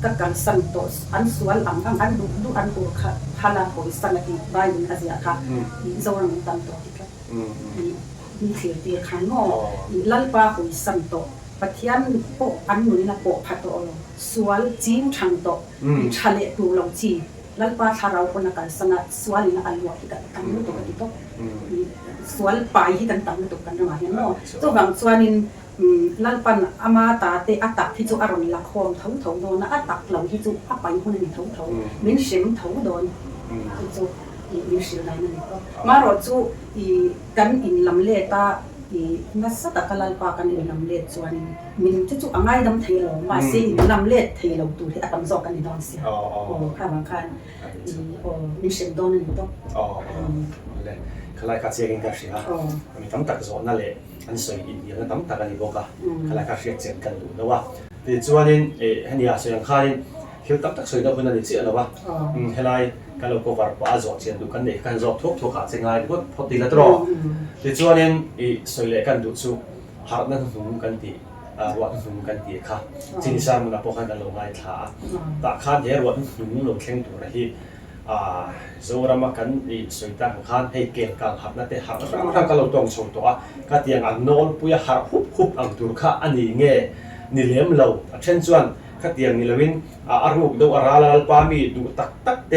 กักันสันโตสอันส่วนอันดูอันตัวฮาลาโคอิสันที่ใบมินอาเซียค่ะโซรัมตันโตที่ครับมีเขียนตีขันโมลัลปาโคอิสันโตปัทยันโปอันนู้นนะโปพัดโตส่วนจีนชังโตชาเลตูลงจีลัลปาทาราวคนนักสนัดสวาลินาอัลวะที่กันตั้งนู่นตัวกันที่โตสวาลปายที่กันตั้งนู่นตัวกันนะมาเห็นมั้ยตัวบางสวาลินลัลปันอามาตาเตอัตตักที่จูอารมณ์ละครทั้งโดนนะอัตตักเหล่าที่จูอัปไปคนนี้ทั้งมินเสียงทั้งโดนจูมินเสียงอะไรนั่นก็มารอจูกันอินลำเลตานัสตะกลัลปากันอินลำเลตส่วนมินจูอ่างไงดำเทลงมาสิลำเลตเทลงตัวที่อัตมซอกกันในดอนเสียข้าบางคันมินเสียงโดนนี่ต้องเลยขลายคาเซียกันกันสิฮะมีตั้งแต่โซนนั่นแหละอันสวยอินเดียนั่นตั้งแต่กันอีกก็ขลายคาเซียเจนกันดูแล้วว่าแต่ส่วนนี้เห็นยาสวยอย่างข้านี่เขียวตั้งแต่สวยแล้วคนนั้นเสียแล้วว่าเฮลัยกันเราก็ว่าป้าจอดเชียนดูกันเนี่ยกันจอดทุกขาเสียงไงก็พอตีละตรอแต่ส่วนนี้สวยเลยกันดูสู้หานั่นหุ่นกันตีวัดหุ่นกันตีค่ะจินซามันก็พอกันกันลงไงท่าแต่ข้าเดี๋ยววัดหุ่นลงแข่งตัวที่โซรามากันสวยตั้งข้าให้เก่งกันหับนั่นแต่หับร่างกันเราต้องโชว์ตัวก็เตียงอันโน้นปุยหับฮุบอังตัวข้าอันนี้เงี้ยนี่เลี้ยมเราเช่นส่วนก็เตียงนี่เราวินอารุกดูอาราลาลปามีดูตักเต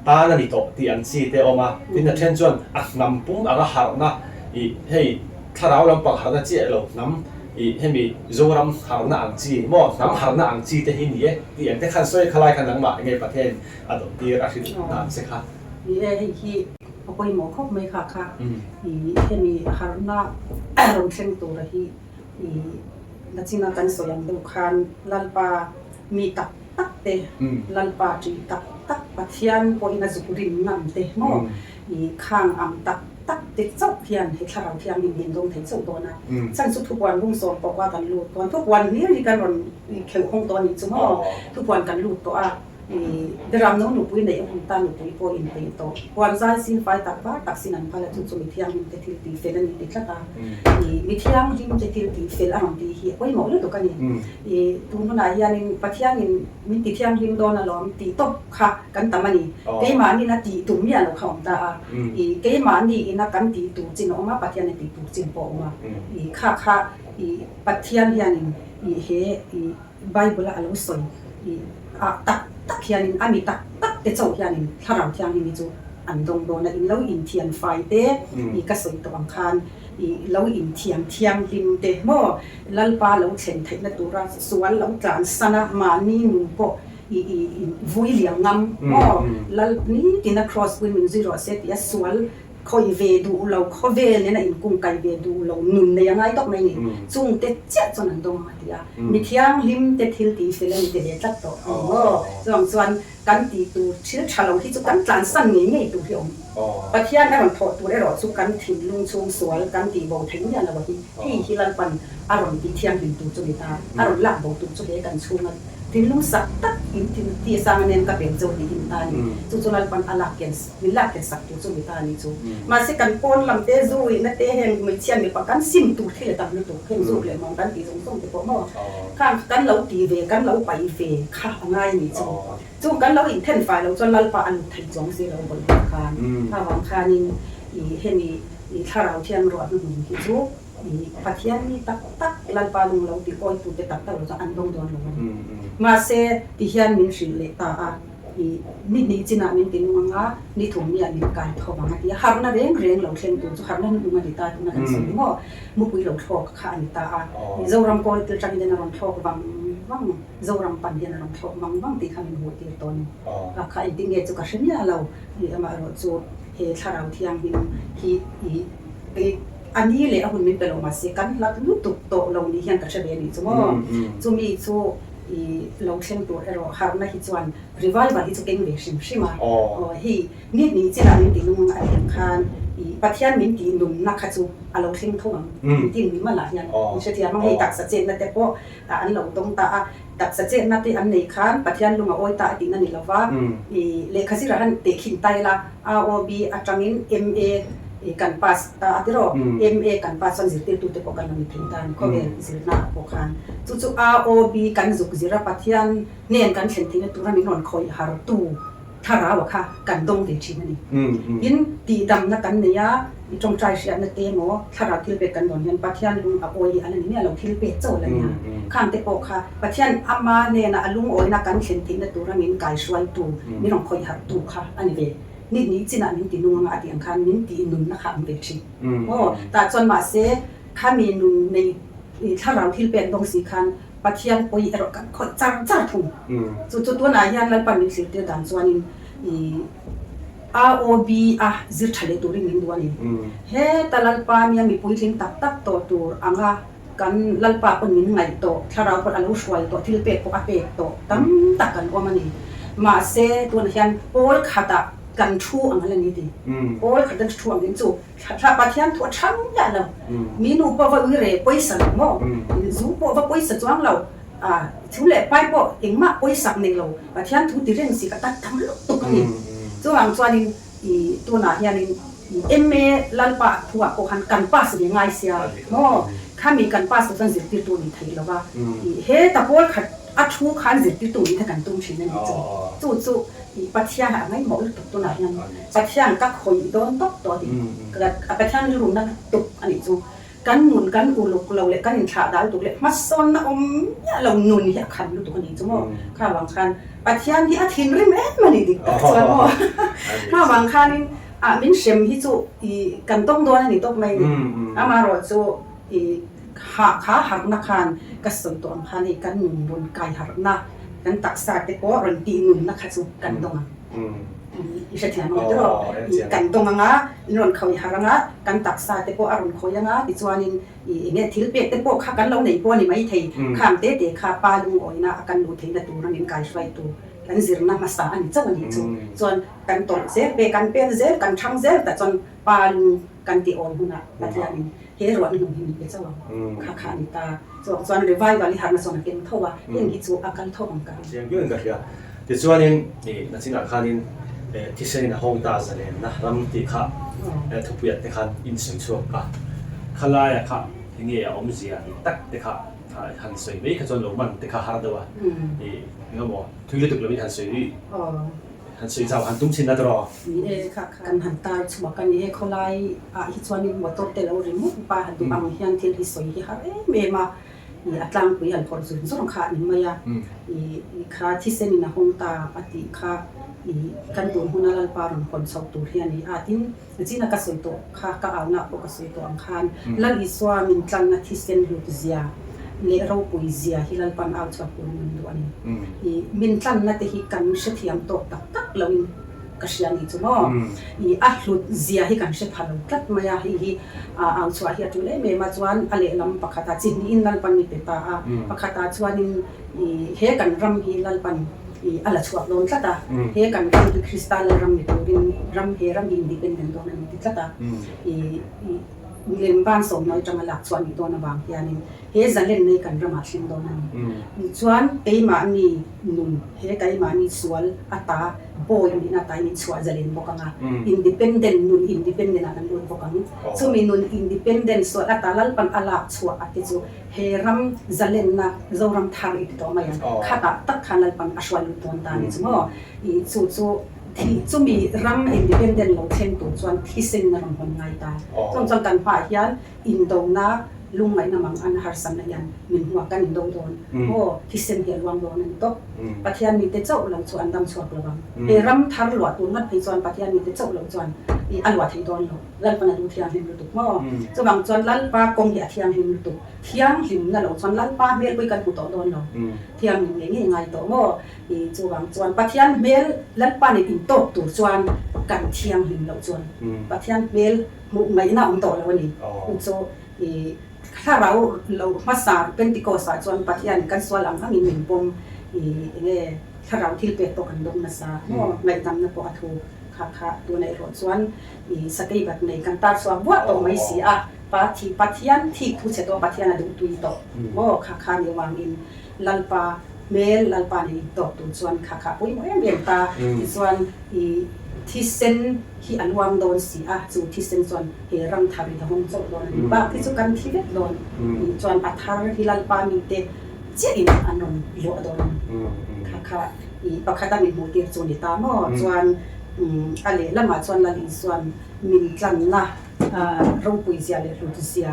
ตานั่นนี่โตที่อันซีเตออกมาเป็นเช่นส่วนนำปุ่มอาหารนะให้ถ้าเราลำปังหาหน้าเจ้าเรานำให้มีโซรัมหาหน้าอังจีมั่วนำหาหน้าอังจีแต่ที่นี่ที่อย่างที่ขั้นสวยคลายขนาดมาในประเทศอันที่ราชินีนั่นสิครับนี่ที่เอาไปหมอครบไหมค่ะค่ะให้มีหาหน้าลงเช่นตัวที่นักจินากันสวยอย่างดูคันลัลปามีตักเตลัลปาจีตักปัทยันพออินาสุกุรินนำเตโมข้างอัมตักเตเจ้าเพียนให้ข้าเราเพียงดินลงถึงสุดตัวนะฉันสุดทุกวันลุงสอนบอกว่ากันลูดก่อนทุกวันนี้มีการรอนเขียวคงตัวนี้จุ่มทุกวันกันลูดตัว เดี๋ยวเราโน้นปุ้ยในองค์ตาหนุ่ปุ้ยพออินไปต่อวันใจสินไฟตักบ้าตักสินันพาละจุดมีเที่ยงมันจะทิลตีเฟลันติดละตามีเที่ยงที่มันจะทิลตีเฟลอารมณ์ดีเหี้ยโอ้ยหมอเลยตัวกันนี่ตัวนั้นยานินปัทยานินมีติเที่ยงริมโดนอารมณ์ตีตบค่ะกันตามันนี่เกยมานี่นะตีตุ่มเนี่ยเราเขาตาเกยมานี่นะกันตีตุ่มจินออกมาปัทยานิตีตุ่มจินปอกมาค่ะปัทยานี่ยานินเฮไบเบิลอะไรสวยตักเฮียนินอามีตักเตเจ้าเฮียนินถ้าเราเที่ยงนี่จูอันดงโดนอินเราอินเทียนไฟเต้กระสุนตะวังคานเราอินเทียงริมเต้โม่ลัลปาเราเช่นไทยนตัวราสวนเราจานสนะมานี่มุงโปวุ้ยเหลียงงำโม่ลัลนี่ที่นัก cross women zero set ยาสวนคอยเวดูเราคอยเวเนี่ยนะอินกุ้งไก่เวดูเราหนุนในยังไงตอกไม่นี่จุงเตะเจ็ดจนอันดงมาดีอ่ะมีเที่ยงริมเตะทิลตีเฟลนเตะเด็ดจัดต่อโอ้ส่วนกันตีตูชื่อชาเราที่จุกันจานสั้นง่ายๆตูเดียวปัทยาได้มันถอดตัวได้หรอสุกันถิ่นลุงชงสวยกันตีบ่ถึงอย่างเราที่ลันปันอารมณ์ตีเที่ยงถึงตูจุลิตาอารมณ์หลักบ่ตูจุลิกันชูมันถึงลุงสักตักอินถึงตีสร้างเงินกับเป็นโจดีอินตานี่จุลันปันอลักเกนส์วิลลักเกนสักตูจุลิตานี่จูมาสิกันปนลำเตจูนัเตแห่งมือเชียนมีประกันซิมตูที่เลยตั้งนี่ตูเพ่งจูเลยมองกันตีสงส่งตีปมอข้างกันเราตีเวกันเราไปเวข้าง่ายนี่จูกันเราอินเทนไฟเราจนลัลปาอันถึงจงสิเราบริการถ้าวังคานินเห็นถ้าเราเที่ยงรอดหุ่นที่จูปัทยานี่ตักลัลปาลุงเราตีโอยตูเตตักเราจะอันดงโดนลงมาเสติเฮียนมินสิเลตานี่จีน่ามินตินุงะนี่ถุงเนี่ยมินการทอมาที่ฮาร์นาเร่งเราเช่นตัวฮาร์นานุมาดิตาตุนันสมิงอมุกุยเราทอกข้านิตาZoramก็ติดจังเดนเราทอกวังZoramปันเดนเราทอกวังตีขามินหัวตีตอนข้าอินติเงจุกเชนียเรามาเราจูเฮชาเราเที่ยงบินที่อันนี้เลยอาหุ่นมินเป็นออกมาเสียกันลักลุตุกโตเรานี่เฮียนกับเชเบนี่จูมีจูเราเช่นตัวเราหาหน้าฮิจวันรีไวล์บันฮิจูเก่งเวชิมใช่ไหมนี่จีน่ามินตินุ่งอะไรอย่างคันปัทยามินตินุ่งนักขจูเราเช่นทุ่งมินติมาหลายอย่างมิเชติยามังให้ตักสัจเจนนั่นแต่พออันเราต้องตักสัจเจนนั่นที่อันในคันปัทยาลุงเอาไว้ตาตินั่นนี่เราว่าเลขาสิราหันเตขินไตละ ROB อาจารย์มิน MAกันปัสตาติโร MA กันปัสส่วนสิทธิ์ตัวเตปกันมันถึงกันก็เป็นสิทธิ์นักปกครองจู่ๆ ROB กันจุกจิระปัทยันเนี่ยกันเช่นที่ตัวนั้นนอนคอยหาตู้ถ้าเราว่าค่ะกันดงเดชิมันนี่ยินตีดำนักกันเนี่ยจงใจเสียนักเตมอถ้าเราที่เป็นกันนอนยันปัทยันลุงอโอยอะไรเนี่ยเราที่เป็นโจอะไรเนี่ยข้ามเตปค่ะปัทยันอามาเนี่ยนะลุงโอยนักกันเช่นที่ตัวนั้นกายช่วยตู้มีน้องคอยหาตู้ค่ะอันนี้นี่จีน่ามินตินุ่งอาทิตย์อังคารมินตินุ่งนะคะอันเบชิแต่จนมาเสข้ามีนุ่งในถ้าเราที่เป็นตรงสีคันปัทยันปอยเรากันคอยจ้าทุ่งจุดตัวไหนยันแล้วปันมิสิเดียดันส่วนนี้ROB จิตทะเลตัวนี้มินด้วยนี่เฮ้แต่ลัลปามีมีปุยลิงตักตัวอังกากันลัลปาเป็นมินไงตัวถ้าเราเป็นอนุช่วยตัวที่เป็นปกติตัวตั้งตักกันว่ามันนี่มาเสตัวนี้ยันโอลขัดกันชูอันนั้นนี่ดีโอ้ยขัดกันชูอันนี้จู่ถ้าปัทยันทั่วทั้งอย่างเรามีนูปว่าวิเรปอยสันโม่จู่ปว่าปอยสันจ้างเราทุเล่ไปปอเองมาปอยสักนี่เราปัทยันทุติเรื่องสิกตัดทั้งลูกตุกันนี่จู่หลังจากนี้ตัวน่ะยันเมลัลปะทั่วโอหันกันปัสยังไงเสียโม่ข้ามีกันปัสตัวสิติตัวนี้ไทยแล้วว่าเฮ้แต่พอขัดอัดชูขันสิติตัวนี้ถ้ากันตุ้มชิ้นนั่นจู่ปัทยาไม่หมดตัวไหนยังปัทยาก็คอยโดนตกตัวดิก็ปัทยารุ่นนั้นตุกอันนี้จู่กันหนุนกันอุลุกเราเลยกันอินชาดาตุกเลยมาซ้อนนะเนี่ยเราหนุนเหี้ยขันตุกอันนี้จู่ข้าวังคันปัทยาที่อาทิตย์ริมเอ็ดมันนี่ดิส่วนข้าวังคันมินเชมที่จู่กันต้องโดนอันนี้ตกไม่มารอจู่ขาหักนักขันก็ส่วนตัวอันคันกันหนุนบนกายหักนักกันตักสาเตปอรันตีนุนนักขัดสุกันดงอิสระที่นั่นก็กันดงงะนนเขาหารงะกันตักสาเตปออรุณเขายังะดิจวานินเนี่ยทิลเปเตปอข้ากันเราในปอนี่ไม่ไทยข้ามเตข้าปาลุงโอยนะกันดูที่นั่นตัวนั้นกายช่วยตัวกันสิรนะมาสาอันนี้เจ้าวันนี้จนกันตอนเซฟเปกันเป็นเซฟกันช่างเซฟแต่จนปาลุงกันตีอ่อนหุ่นอ่ะปัจจัยนี้เฮรวันหนุ่มหินเป็นเจ้าข้านิตาส่วนเรื่องไว้บริหารมาส่วนเป็นเท่าว่าเรื่องกิจวัตรอาการเท่ากันเสียงยื่นกันเดียว ติดส่วนนี้นี่นักสิ่งหลักนี้ที่เส้นห้องตาจะเล่นนะรำตีข้าทุกเปียดที่ขันอินสิงชัวกะขลายข้าที่นี่อมเสียตักที่ข้าหันสวยไม่ขจรลงมันที่ข้าหาตัวนี่งั้นบอกทุกเรื่องทุกเรื่องมีหันสวยหันสวยเจ้าหันตุ้มชินนัดรอนี่ค่ะกันหันตาชัวกันนี่ขลายฮิตวันนี้หมดตัวเตลริมุปาหันตุ้มเฮียนที่สวยที่ฮะเมมาอัตลังกุยหันพอสุดส่วนข้านี่มายาข้าที่เส้นนะห้องตาปฏิข้ากันตัวหุ่นลัลปารุนคนสอบตัวเฮียนี่อาทินจีนักสวยตัวข้าก็เอาหน้าปกสวยตัวอังคารลัลอิสวามินจันนัที่เส้นรูปเสียเลเราปุยเสียฮิลัลปันเอาชัวปุ่นมันตัวนี้มินจันนัที่ฮิกันเสียมตัวตักเราก็เสียนี่จุ๊บอัลลุดเสียฮิกันเสียพันธุ์ตัดมายาฮิเอาชัวเฮียจุเล่เมมาจวนอะไรลำปักตาจีนี่อินลัลปันมีเปตาปักตาจวนนี่เฮกันรำฮิลัลปันala chuak lon tlata he kan kan kristal ram ni turin ram he ram independent don ni tlata milen ban som noi tang ala chuan ni don awang hianin he zalen nei kan rama thin don ni chuan keima ni nun he keima ni sual ata boy ni na tai ni chua zalen bokanga independent nun independent an don bokang chumi nun independent so ata lal pan ala chua ate chu he ram zalen na zoram thar it to mayan khata tak khanal pan ashwal ton ta ni chumo I chuที่จะมีรัมอินดิเพนเดนต์เราเช่นตัวส่วนที่เส้นนรกคนไงตายจนกันฝ่ายยันอินโดนาลุงไหนนมังอันฮาร์สันยันมินหัวกันอินโดโดนโอ้ที่เส้นเหี่ยววางโดนนั่นตกปัทยามีแต่เจ้าหลังส่วนดำส่วนกระบังรัมทาร์หลวดตัวนัดให้ส่วนปัทยามีแต่เจ้าหลังส่วนอันหลวดให้โดนหลวดลัลปนัดดูเทียงหิมลุตุกโม่จะบางส่วนลัลปากงเหยียเทียงหิมลุตุกเทียงหิมนั่นหลวดส่วนลัลปาเมลไปกันผู้ต่อโดนหลวดเทียงหิมอย่างงี้ไงตัวโม่จะบางส่วนปัทยาเมลลัลปาในอินโตตัวส่วนกันเทียงหิมหลวดส่วนปัทยาเมลมุกไม่น่าอุ่นต่อแล้ววันนี้จะถ้าเราภาษาเป็นติโกษาจวนปัจจัยกันส่วนหลังทั้งนี้หนึ่งปมเนี่ยถ้าเราที่เปิดตัวกันดงนะซะไม่ทำนะปอทูค่ะตัวในรถส่วนสกีแบบในกันตาส่วนว่าตัวไม่เสียปัจจัยที่ผู้เชี่ยวตัวปัจจัยนั้นดูตุยต่อว่าค่ะในวางอินลัลปาเมลลัลปาในต่อตัวส่วนค่ะปุ้ยมันเบียนตาส่วนที่เส้นที่อันวางโดนสีจูที่เส้นส่วนเฮรัมทาริทหงโจโดนบางที่สุกันที่เล็ดโดนส่วนอัฐารที่ลัลปามีเตเจอินอันนนโยโดนค่ะปะคาตามิโมติส่วนตามส่วนอะไรละมาส่วนละลิส่วนมิลจันนะรูปุยเสียเลยรูตุเสีย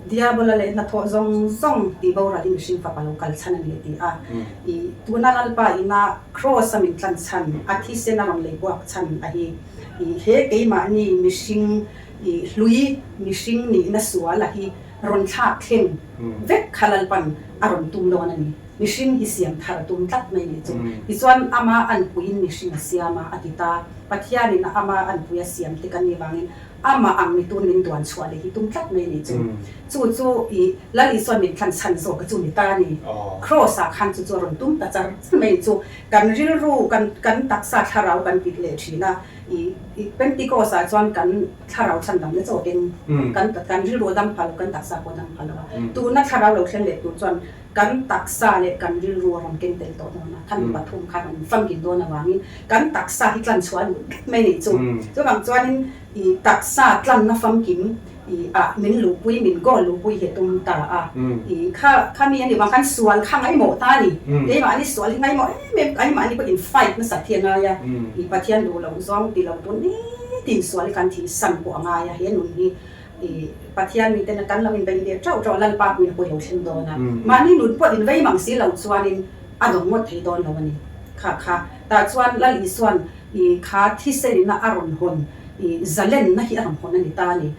diabolo le na tho zong ti bora din shin fa local chan le ti tuna lalpa ina cross amin tlan chan athi se na ram le buak chan hi he ke ma ni mishing lui mishing ni na suala hi ron tha khen vek khalal pan aron tum lo na ni mishing hi siam thar tum tat mai ni chu hi chuan ama an puin mishing siama atita pathia ni na ama an puya siam te kan ni wangin ama ang ni tun nin duan chua le hi tum tlat mai ni chu lal i son min than chan so ka chu ni ta ni cross a khan chu ron tum ta char mai chu kan ril ru kan taksa tharau kan pit le thina pen ti ko sa chuan kan tharau chan dam le chu en kan ril ru dam phal kan taksa ko dam phal tu na tharau lo thleng le tu chuan kan taksa le kan ril ru ron ken tel to na than pathum khan fam kin do na wangin kan taksa hi tlan chuan mai ni chu bang chuan taksa tlan na fam kim min lu pui min go lu pui he tum ta kha mi ani wang kan sual khang ai mo ta ni e ma ani sual ngai mo me ai ma ani ko in fight na sa thian ya pathian lu lo zong ti lo tun ni tin sual kan thi san ko anga ya he nun ni pathian mi ten kan lo in ben de trau lal pa mi ko ho shin do na ma ni nun po in vei mang si lo chuanin adong mo thei don lo ni kha ta chuan lal i suan kha thi se na aron hon zalen na hi aram hon ani ta ni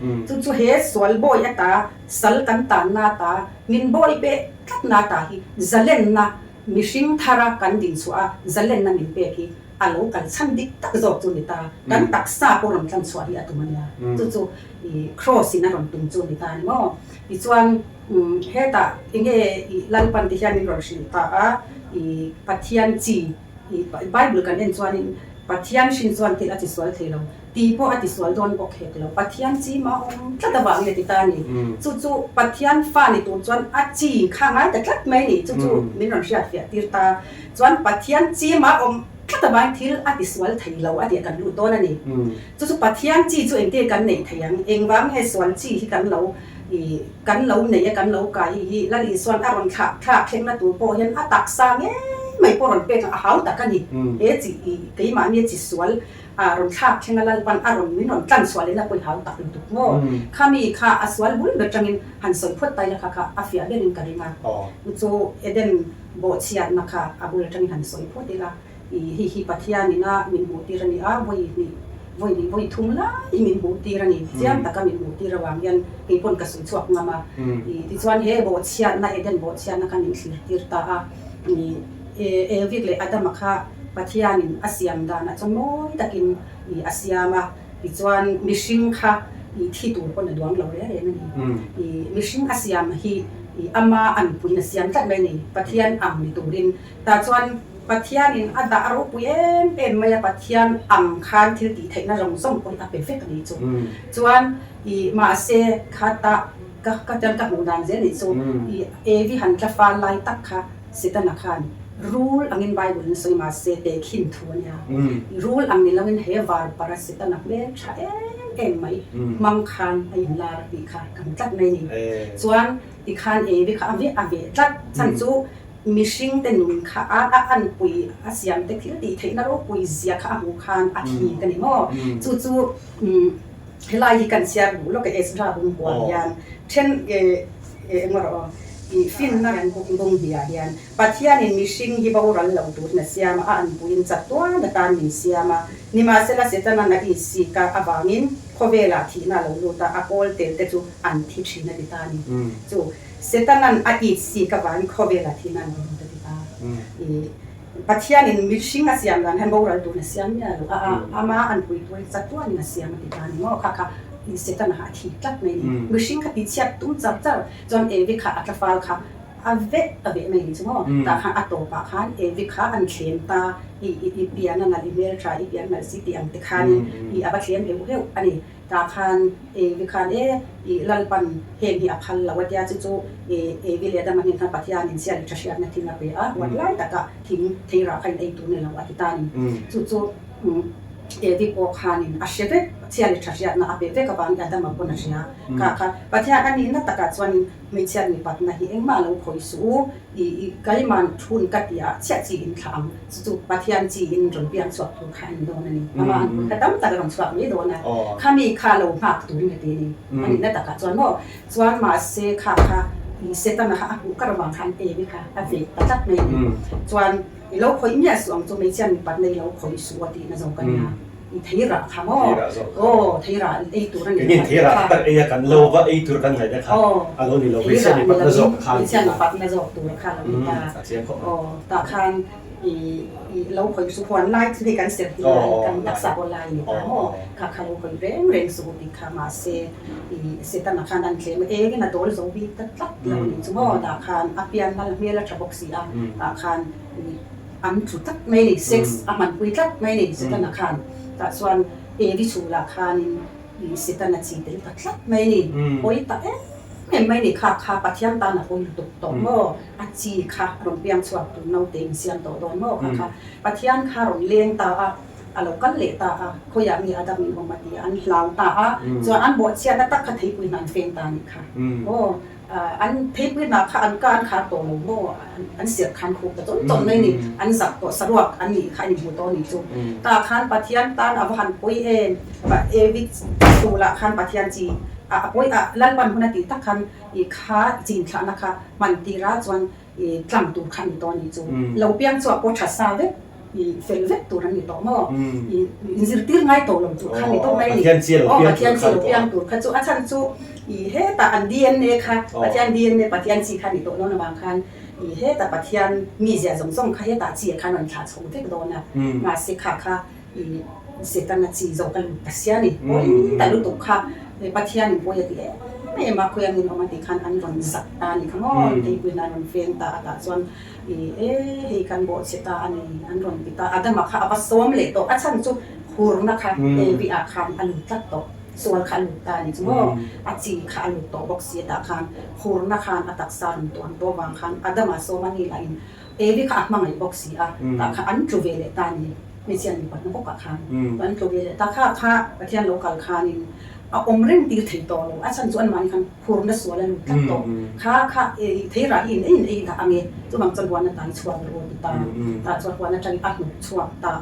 chu he sol boy ata sal kan ta na ta min boy pe kat na ta hi zalen na mishing thara kan din chua zalen na min pe hi alo kan chan dik tak zo chu ni ta kan taksa ko ram tlan chua hi atumania chu cross in aram tum chu ni ta ni mo i chuan he ta inge lalpan ti hian in ro shi ta pathian chi bible kan en chuan in ปัทยันชินส่วนที่อธิสวรรค์ที่เราตีพออธิสวรรค์โดนบอกเหตุเราปัทยันจีมาถ้าตะวันเนี่ยติดตานี่จู่ๆปัทยันฟ้าในตัวจวนอาจีข้างนั้นแต่คลัดไม่นี่จู่ๆมีรอนเสียเสียตีตาจวนปัทยันจีมาถ้าตะวันที่อธิสวรรค์ที่เราอธิกันรู้ตัวนั่นนี่จู่ๆปัทยันจีจู่เองที่กันในที่ยังเองวางให้สวรรค์จีที่กันเรากันเราเนี่ยกันเราไก่แล้วอีส่วนอารมณ์ขาเข่งมาตัวโปยันอาตักสร้างเงี้ยไม่พอรอนเป็นอาหารแต่กันนี่จีกี่มาเนี่ยจีสวนอารมณ์ขาเข่งอะไรปันอารมณ์มินรอนจันสวนเลยนะไปหาตักเป็นตุกโม่ข้ามีข้าอสวนบุญเดือดจังอินหันสวยพุทธไตแล้วค่ะอาฟิอาเดนินกันมาจู่เอเดนโบเชียนนะคะอาบุญจังอินหันสวยพุทธละฮิปัทยานี่นะมินบูติรันนี่voi thum la i min bu ti rani jam taka min bu ti rawang yan ke pon ka su chuak ngama ti chuan he bo chia na eden bo chia na kan in thlir tir ta a ni vik le adama kha pathianin asiam da na chamoi takin i asiama ti chuan mishing kha i thi tur pon duang lo re re ni i mishing asiam hi i ama an puin asiam tat mai ni pathian am ni turin ta chuan pathianin ada aro puyen en maya pathian am khan thil ti theina rong som pon a perfect ni chu chuan I ma se khata ka tan ka hunan je ni chu I evi han tla fa lai tak kha sitana khan rule angin bible so ma se te khin thuania rule angin lawin he war para sitana me tha em mai mang khan ai lar ti kha kan tat mai ni chuan ti khan evi kha ave tat chan chu mishing te nun kha an pui asiam te thil ti theina ro pui zia kha hu khan a thi kan ni mo chu helai hi kan sia bu lo ke extra bung bo yan then ngoro I fin na an bung dia yan pathian in mishing hi ba ral lo tu na siam an puin chat to na tan min siama ni ma sela setana na I si ka awangin khovela thi na lo lu ta apol tel te chu an thi thina ditani chu setanan a I si ka wan khovela thi na lo ta pathian in mishing asiam lan han bo ral tu na siam ya lo ama an pui tu chat to ni na siam ditani mo kha setana ha thi tlat mai ni mishing kha ti chiat tum chap jon evi kha atlafal kha ave mai ni chumo ta kha atopa khan evi kha an thlen ta I piana na limer tra I piana city ang te khan I aba thlen heu ani ta khan evi khan I lalpan heng hi aphal lawatya chu evi le da man tha pathian in sia trashia na thina pe a wat lai ta ka thing theira khain ei tu ne lawati ta ni chu evi po khanin asheve chian trashia na ape ve ka ban da da ma pona sia ka pathian ani na taka chuan mi chian ni pat na hi engma lo khoi su I kaiman thun katia chia chi in thang chu pathian chi in ron pian chuak thu khan do na ni ama an ka tam ta ron chuak me do na khami kha lo hak tu ni te ni ani na taka chuan ma se kha I setana ha aku karawang khan evi kha ave tatak me chuan I lo khoi mia suang chu me chian pat nei lo khoi su ati na zo kan na I theira kha mo theira ei tur ani ni theira tak ei kan lo wa ei tur kan ngai da kha alo ni lo we chian pat na zo kha chian pat na zo tur kha lo ta khan I lo khoi su kwan lai thi kan set kan taksa online ni ta mo kha lo khoi reng su ti kha ma se I setana khan an tlem e na dol zo bi tat lo ni chu mo ta khan apian na me la traboxi a ta khan am thu tak mai ni sex aman pui tat mai ni setana khan ta chuan vi chu la khan I setana chi te tat mai ni oi ta mai ni kha pathian ta na hoi tuk to mo a chi kha ron piam chuak tu no te siam to don mo kha pathian kha ron leng ta a lo kan le ta khoya mi adam mi mati an hlaw ta chuan an bo chia na tak kha thei pui nan fen ta ni kha an thei pui na kha an kan kha to lo mo an siat khan khu ta ton mai ni an zak to sarwak an ni kha ni bu to ni chu ta khan pathian ta na han pui ba evi tu la khan pathian chi apoi lalpan hunati takhan I kha chin thla na kha man ti ra chuan tlang tu khan to ni chu lo piang chu po tha sa ve I fel ve tu ran ni to mo I zir tir ngai to lo chu khan ni to mai ni pathian chi lo piang tu kha chu a chan chu I he ta an DNA kha pathian DNA pathian chi khan ni to no na bang khan I he ta pathian mi zia zong kha he ta chi khan an tha chong ve do na ma se kha I setana chi zo kan ta sia ni oi ta lu tu kha pathian ni poya ti ไม่มาคุยกันออกมาติคันอันรอนสักตานี่ขโมยที่ปุยนันรอนเฟียงตาตาส่วนเอ๊ะให้กันบอกเสตาอันนี้อันรอนปิตาอาจจะมาข้าอับสวมเลยตัวอาชันจุหูรนะคะวิอาคารอันลุตัดตัวส่วนขันลุตานี่จุโมอาจีขันลุตัวบอกเสียตาคันหูรนะคะอัตักสารตัววางคันอาจจะมาสวมนี่ไลน์วิขามังไอบอกเสียตาคันจูเวเลตานี่ไม่เสียนี่ปัดนกคันวันจูเวเลตาข้าประเทศโลกาลคันนี่เร่งตีถึงตัวเราอาจารย์ส่วนมันคันพูดนั้นส่วนนั้นตั้งตัวข้าเทระอินนะอันนี้จุบังจันวันนั้นตายชัวร์เลยตาชัวร์วันนั้นจะอัดหนุชัวร์ตา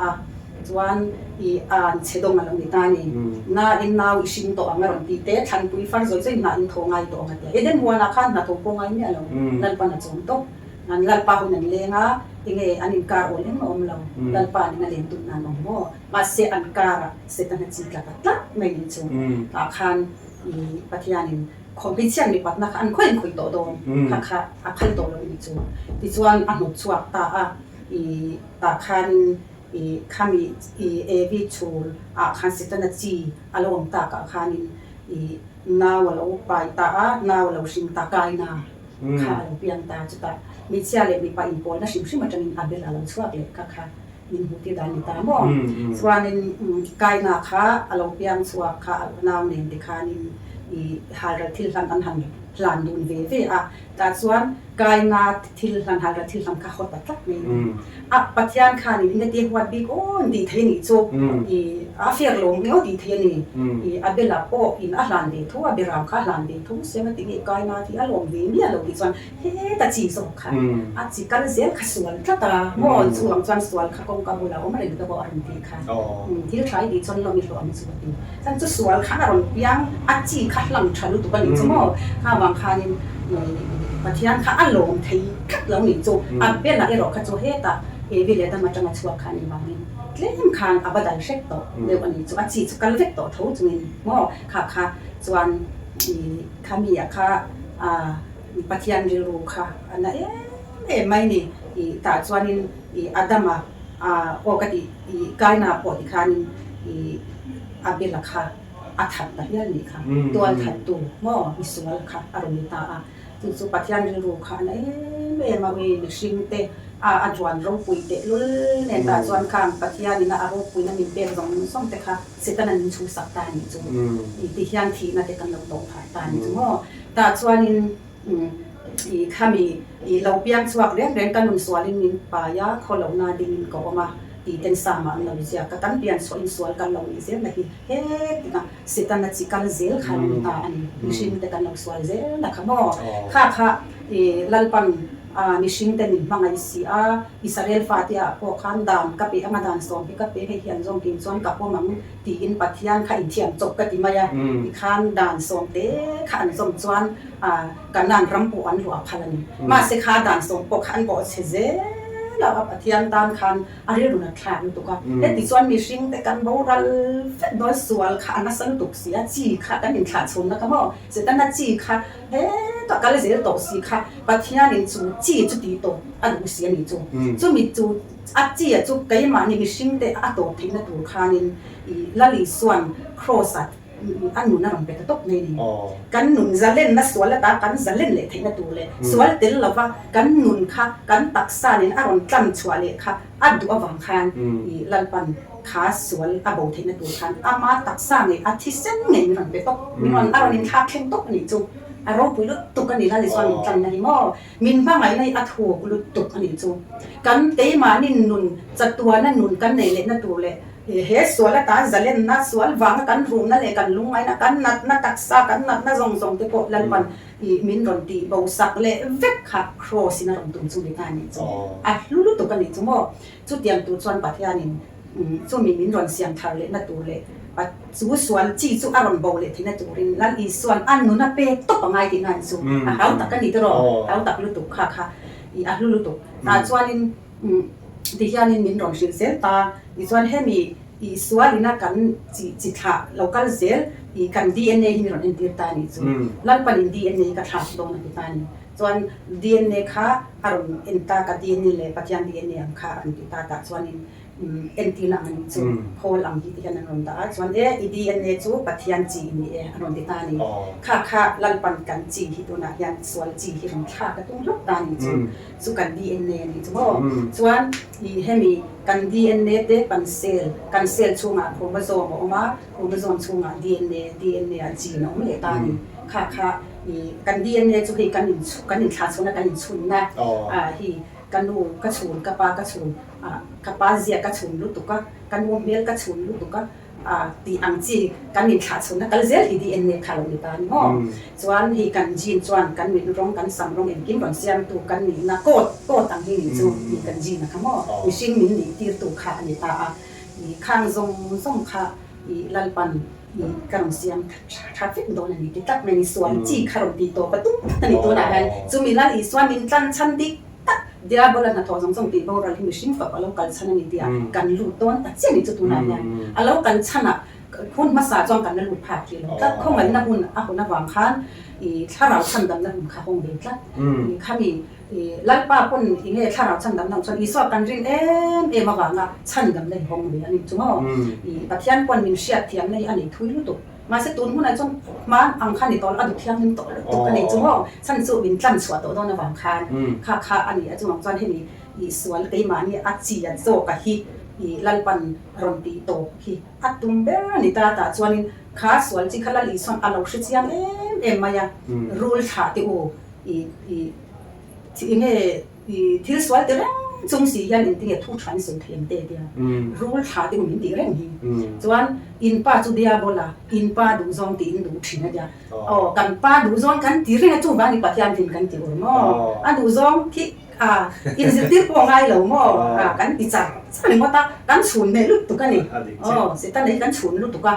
ส่วนเชดงมันลงตานี่น่าอินน่าวิชิมตัวอันนั้นตีเตะทันปุยฟันสวยๆน่าอินทงไงตัวอันนี้เด่นหัวนักขันน่าทงปงไงเนี่ยเรานั่นปนจงตัวนั่นลัลปาหุ่นนั่นเลยนะอันนี้การโอนเล่นมาเราลัลปานี่เล่นตุนนั่นโม่มาเสียอันการะเสตันจิตละตัดไม่ยินจงตาคันปัทยานินคอมพิชชั่นนี่ปัตนักอันค่อยคุยต่อโดนค่ะอักขันต่อเลยนิจงที่ส่วนอันหนุชัวตาคันขามีวิชูคันเสตันจีอารมณ์ตากคันนาวเราไปตานาวเราชิมตากายนาค่ะเราเปลี่ยนตาจุดตามิเชียเลยมีไปอินโพนะชิมมันจะมีอันเดลเราช่วยเลยค่ะมินหูที่ด้านนี้ตามองส่วนนี้กายนาค่ะเราเปลี่ยนช่วยค่ะนาวเนี่ยที่ค่ะนี่หาเราที่รันหันหลานดูนเวแต่ส่วนกายนาที่รันหาเราที่รันค่ะเขาตัดไม่ปัจจัยค่ะนี่เนี่ยที่วัดบิ๊กโอ้ดีเทนี่โจอาเฟียร์ลงเนี่ยดีเทนี่อันเดลาโปอินอัลลันเดทัวเบรามค่ะลันเดทุกเสียมันติดกายนาที่อารมณ์ดีเนี่ยเราดิส่วนเฮ้แต่จีสงค่ะจีกันเสียขสวนถ้าตาโม่ส่วนสวนค่ะกงกับบุลาโอ้ไม่ได้ดูตัวบอกอารมณ์ดีค่ะที่เราใช้ดีจนเรามีส่วนส่วนดีฉันจะสวนค่ะอารมณ์ยังจีค่ะหลังฉันรู้ตัวนี้จะโม่ค่ะบางค่ะนี่ปัจจัยค่ะอารมณ์ที่คัดเราหนีจูเป็นอะไรหรอกค่ะจูเฮตาวิเลตันมาจังชัวคันบางนี่เล่มคันอับดันเช็คต่อเดี๋ยวอันนี้จูจีจูกันเล็กต่อทั้งจุนี่โม่ค่ะส่วนขามีค่ะปัจจัยเรื่องค่ะอันนั้นไม่นี่แต่ส่วนนี้อาดัมโอกาสกายนาปอดิคันอาเบลค่ะอัฐันแต่ยังนี่ค่ะตัวอัฐันตัวโม่มีส่วนค่ะอารมณ์ตาจุปัจจัยเรื่องค่ะนั่นไม่มาเวนิชิมเตอาจวนเราปุยเตลุเนี่ยแต่ส่วนข้างปัจจัยนี่นะเราปุยนั่นมีเป็นสองแต่ค่ะเสตันนั้นชูสักตานี่จูที่ยันทีนั่นเด็กกันเราต้องผ่านตานี่จูโม่แต่ส่วนนี้ข้ามีเราเปลี่ยนสวักเรื่องกันนุ่นสวนนินป่ายาคนเรานาดินก็ออกมาที่เป็นสามัญเราเสียก็ตั้งเปลี่ยนสวนกันเราเสียนะที่เฮ้ที่น่ะเสตันนั้นสิกันเซลขันตาอันนี้ชิมแต่กันเราสวนเซลนะคะโม่ค่ะลัลปันมิชิงเตนิมังไอซีอิสราเอลฟาติอาพวกขันดามกับเองดานส่งกับเให้เขียนส่งกินส่วนกับพวกมังตีอินปัทยานขันเทียมจบกับติมายาขันดานส่งเตขันส่งส่วนกันนานรำปูอันหัวพันนี่มาเสขาดานส่งพวกขันบ่เสเจแล้วปัทยานดานขันอะไรรุ่นขันตุกะเด็ดที่ส่วนมิชิงแต่กันโบราณเฟดโดยส่วนขันนัสนุตุกเสียจีขันกันยินขันชนนะครับว่าเสตันนัจีขันตัวการเสียตัวสิค่ะปัจจัยนี้จูจีจุดดีตัวอันนี้เสียนี่จูมีจูจีจูไกมานี่มีสิ่งเดียอันตัวทิ้งในตัวข้านี่ละลิส่วนโครสัตอันนู้นน่ะมันเป็นตัวนี่กันนุ่นจะเล่นนะส่วนละตากันจะเล่นเลยทิ้งในตัวเลยส่วนเดี๋ยวเราว่ากันนุ่นค่ะกันตักษานี่อารมณ์ตั้งชัวเลยค่ะอันดูอวังคันลันปันขาส่วนอาบูทิ้งในตัวคันอามาตักษานี่อาทิเส้นนี่มันเป็นตัวมันอารมณ์ท่าเข้มตัวนี่จูอารมณ์ปุยลุตุกันนี่ละลิส่วนกันนี่มั่วมินบ้างไงในอัฐหัวลุตุกันนี่จูกันเตมานี่นุ่นจัตัวนั่นนุ่นกันในเล่นนั่นตัวเลยเฮ้ส่วนละตาจะเล่นนั่นส่วนวางกันรูนั่นเลยกันลุงไงนะกันนัดตักษากันนัดส่งเตปลันปันมินรอนตีเบาสักเลยเวกขับครอสินะรอนตุนจูดิการนี่จูลุตุกันนี่จูมั่วจุดเตรียมตัวส่วนปัทยานี่จูมินรอนเสียงทาร์เลยนั่นตัวเลยส่วนจีจูอารมณ์เบาเลยที่นั่นตัวรินแล้วอีส่วนอันนู้นน่ะเป็นตบง่ายที่นั่นจูเอาตักกันนี่ตลอดเอาตักลุตุค่ะลุตุแต่ส่วนนี้ที่ยานินมินรองชิลเซลตาส่วนเฮมีส่วนนี้นะกันจิตาเรากันเซลกัน DNA ที่มินรองอินเดียตานี่จูแล้วปัน DNA ก็ทับตรงนั้นตานี่ส่วน DNA ค่ะอารมณ์อินตากับ DNA เลยปัจจัย DNA ค่ะอันที่ตาส่วนนี้ anti na ngani chu khol ang hi tihan an ron da chuan DNA chu pathian chi ni an ron ti ta ni kha lalpan kan chi hi tu na hian swal chi hi ron kha ka tung lok ta ni chu kan DNA ni chu mo chuan hi hemi kan DNA te kan cell chunga chromosome oma chromosome chunga DNA a chi na le ta ni kha kan DNA chu hi kan in thla chuna kan in chun na hi kanu ka chun ka pa ka chun ka pa zia ka chun lu tu ka kanu mel ka chun lu tu ka ti ang chi kan in thla chun na kal zel hi DNA kha lo ni ta ni ho chuan hi kan jin chuan kan min rong kan sam rong en kim ron siam tu kan ni na ko tang hi ni chu ni kan jin na kha mo mi sing min ni tir tu kha ni ta ni khang zong kha i lalpan ni kan siam traffic don ni ti tak ni suan chi kha ron ti to pa tu ni to na han chu mi lan i suan min tlan chan dik dia bola na thawang song ti bo ral hi machine fa alo kal chana ni dia kan lu ton ta chen ni chu tu na ya alo kan chana khun ma sa chong kan lu pha ki lo ta khong ai na hun a hun na wang khan i tharau chan dam na hun kha hong be tla i khami i lalpa pon i nge tharau chan dam na chon i so kan rin em ma wanga chan dam le hong be ani chu mo i pathian pon min sia thiam nei ani thui lu tuมาเสตุนหุ่นไอ้จงมาอังคารนี่ตอนอดุเที่ยงนี่ตอนกันนี่จงว่าฉันสู้บินตั้งสวดตัวในวันคารค่าอันนี้ไอ้จงหลังจากให้มีอีสวนกีมานี่อัดจีอัดโซกับฮีอีลันปันรอนตีโตฮีอัดตุ้มเบ้นี่ตาจวนนี่ข้าสวนจีข้าละลีส่วนอาเราชิดยังเอ็มมายารูลขาติโอที่เงี้ยที่สวนเตะ中时ยันอินที่ทุกชั้นสุดเทียมเตะเดียรู้ขาที่มันดีเร่งฮีส่วนอินป้าจุดเดียบลาอินป้าดูซองตีอินดูทิ้งนะเดียกันป้าดูซองกันตีเร่งจุดบ้านนี่ปัจจัยทิ้งกันตีโอ้โม่ดูซองที่อินสิที่พวงไงเหล่าโม่กันตีจัดสั่งว่าตากันฉุนเนี่ยลุกตุกันนี่สิตาเนี่ยกันฉุนลุกตุกัน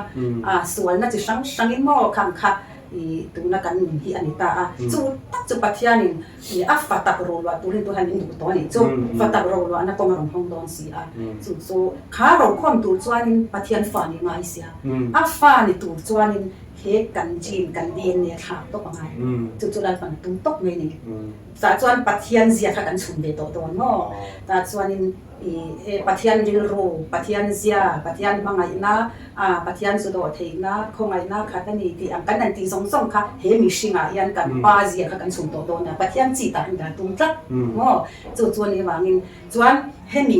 ส่วนน่าจะสังอินโม่คังคัtu na kan hi ani ta chu pathian in a fatak ro wa turin tu han in du to ni chu fatak ro wa na pom rom hong don si chu so kha ro khom tu chuan in pathian fa ni mai sia a fa ni tu chuan in he kan jin kan dien ne tha to pa ngai chu lan pan tum tok ngai ni sa chuan pathian zia kha kan chun de to mo ta chuan in pathian ril ro pathian zia pathian mangai na pathian su do thei na khongai na kha ta ni ti ang kan nan ti song kha he mi singa yan kan pa zia kha kan chun to na pathian chi ta da tum tlat mo chu chuan ni wangin chuan he mi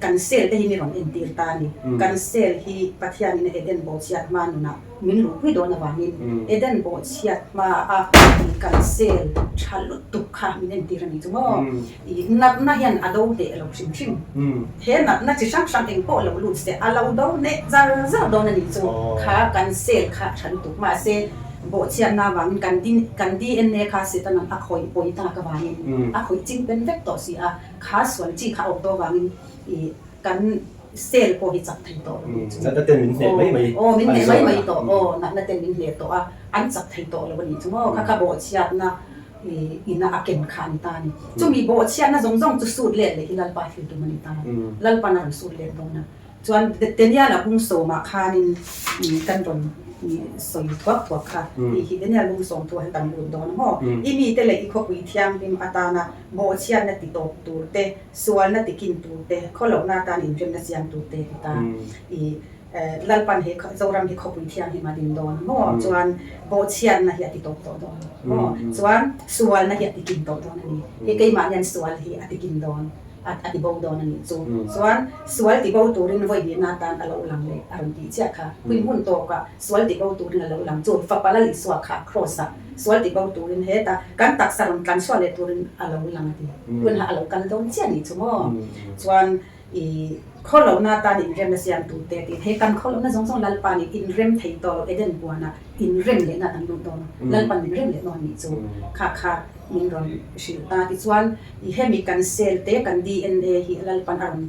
kan sel te hi ni ron en tir ta ni kan sel hi pathian ni eden bo chiat ma nu na min lu hui do na wangin eden bo chiat ma kan sel chalut tu kha min en tir ni chu mo na hian ado de lo chim he na chi sang eng po lo lu se alo do ne za do na ni chu kha kan sel kha chan tu ma se bo chian na wang kan di en ne kha se ta na a khoi poi ta ka wangin a khoi ching ben vek to si kha swan chi kha ok to wangin kan sel po hi chak thai to na ten min ne mai min ne mai to na ten min ne to an chak thai to lo ni chu mo kha bo chiat na ina aken khan ta ni chu mi bo chiat na zong chu sut le hi lal pa hi tu mani ta lal pa na sut le do na chuan tenia la bung so ma khanin kan ron soi thuak kha hi tenia lung song tu han tam lu do na mo I mi te le I khopui thiang lim atana bo chiat na ti to tu te sual na ti kin tu te kholo na ta ni jem na siam tu te ta lalpan he Zoram he khopui thiang hi ma din don mo chuan bo chiat na hi ati to don mo chuan sual na hi ati kin to don ni he kai ma yan sual hi ati kin don ati bo don ni chu chuan sual ti bo turin voi bi na tan alo lang le aron ti chia kha hui mun to ka sual ti bo turin alo lang chu fa pala li swa kha crossa sual ti bo turin he ta kan tak saron kan swa le turin alo lang ati kun ha alo kan don chia ni chu mo chuan kholo na ta ni rem na siam tu te ti he kan kholo na zong lalpa ni in rem thei to eden buana in rem le na tan lu to lalpan min rem le no ni chu kha min ron shil ta ti chuan he mi kan sel te kan DNA hi lalpan aron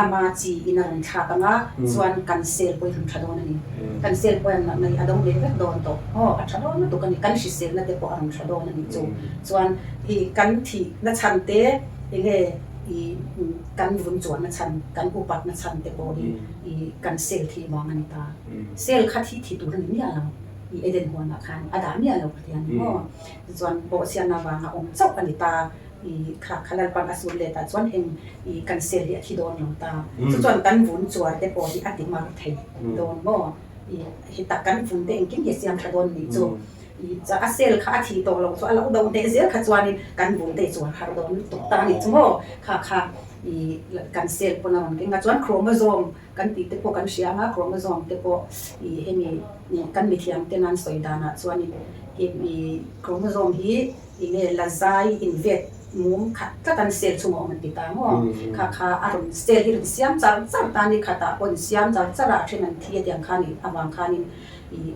ama chi in aron tha ta nga chuan kan sel poi thun tha don ni kan sel poi na nei adong le vek don to a tha don to kan shi sel na te po aron tha don ni chu chuan kan thi na chan te nge kan vun chuan na chan kan upat na chan te bo kan sel thi wang ani ta sel kha thi tu ran ni ala eden huan khan ada mi alo patian mo chuan bo sian na wanga om chok ani ta ค่ะขลันปันอสุรเลตาจวนเองกันเซลีที่โดนหลงตาส่วนกันวุ้นจวดแต่พอที่อติมาไทยโดนบ่เหตุกันวุ้นเองกินเหตุเสียมขดนนี่จูจะอาเซลค่ะอาทิตย์โตลงส่วนเราโดนเดเซียขจวนนี่กันวุ้นเดจวนขดนตกตานี่จูบ่ค่ะกันเซลปนมันเก่งจวนโครโมโซมกันติดแต่พวกกันเสียงโครโมโซมแต่พวกเฮมีนี่กันมีเทียมเตนันสวยดานะจวนนี่มีโครโมโซมฮีเนี่ยละใจอินเวทมุมขัดก็ตันเซลชั่วโมงมันติดตามว่าค่ะอารมณ์เซลล์ที่เสียมจังตานี่ขัดตาคนเสียมจังระเช่นนั้นที่เดียงขานี่อวังขานี่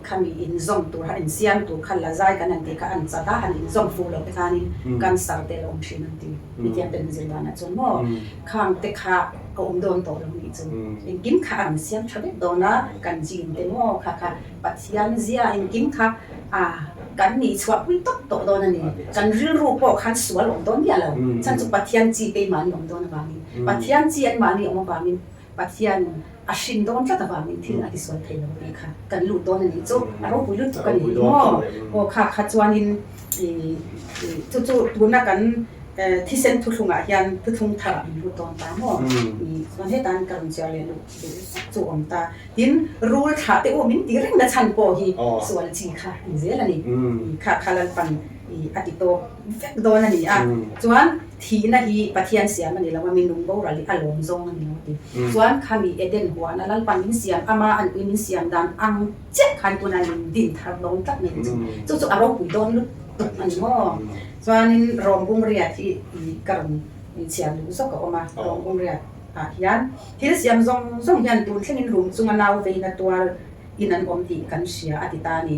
ขามีอินซอมตัวอินเสียมตัวขัดละใจกันนั่นที่ขัดอันจัดหันอินซอมฟูเราไปขานี่กันสารเตลองเช่นนั้นที่มีเทียมเป็นจินดานะจนว่าข้างเตขาก็โดนตัวลงนี่จนกินขาอันเสียมชอบโดนนะกันจีนเต็มว่าค่ะปัจจัยเสียกินขากันนี่ชววิตกโตโดนนี่กันรู้พอขันสวนหลงโดนเนี่ยเราฉันจะปัจจัยจีไปมันหลงโดนบางนี่ปัจจัยจีอันมันนี่ออกมาบางนี่ปัจจัยอาชินโดนจัดบางนี่ที่นั่นที่สวนเทลเลยค่ะกันรู้โดนนี่จุอารมณ์บุรุษกันนี่โอ้ค่ะจวนนี่จู่ดูนักกันที่เส้นทุกทุ่งยันทุกทุ่งทาร์รู้ตอนตามว่าส่วนเหตุการณ์การเจริญจู่อมตาดินรู้ថាแต่ว่ามินตีเร่งนะฉันพอที่ส่วนจริงค่ะนี่เสียละนี่ค่ะขลันปันอติโตเฟกโดนนี่ส่วนทีนะฮีปะเทียนเสียมันนี่แล้วว่ามีนุ่มโบราณอารมณ์ทรงนี่เนาะส่วนขามีเอเดนหัวนะลันปันมินเสียอามาอันมินเสียดันอังเจ็ดขันตัวนั้นดินทารลงตักนี่จู่อารมณ์ปุยโดนลุกอันนี้ว่าส่วนรองกุมเรียที่การเสียงรู้สึกออกมารองกุมเรียยันที่เสียงทรงยันตูนเช่นรุ่งจุงนาวเวนัตัวอินันอมที่กันเสียอติตานี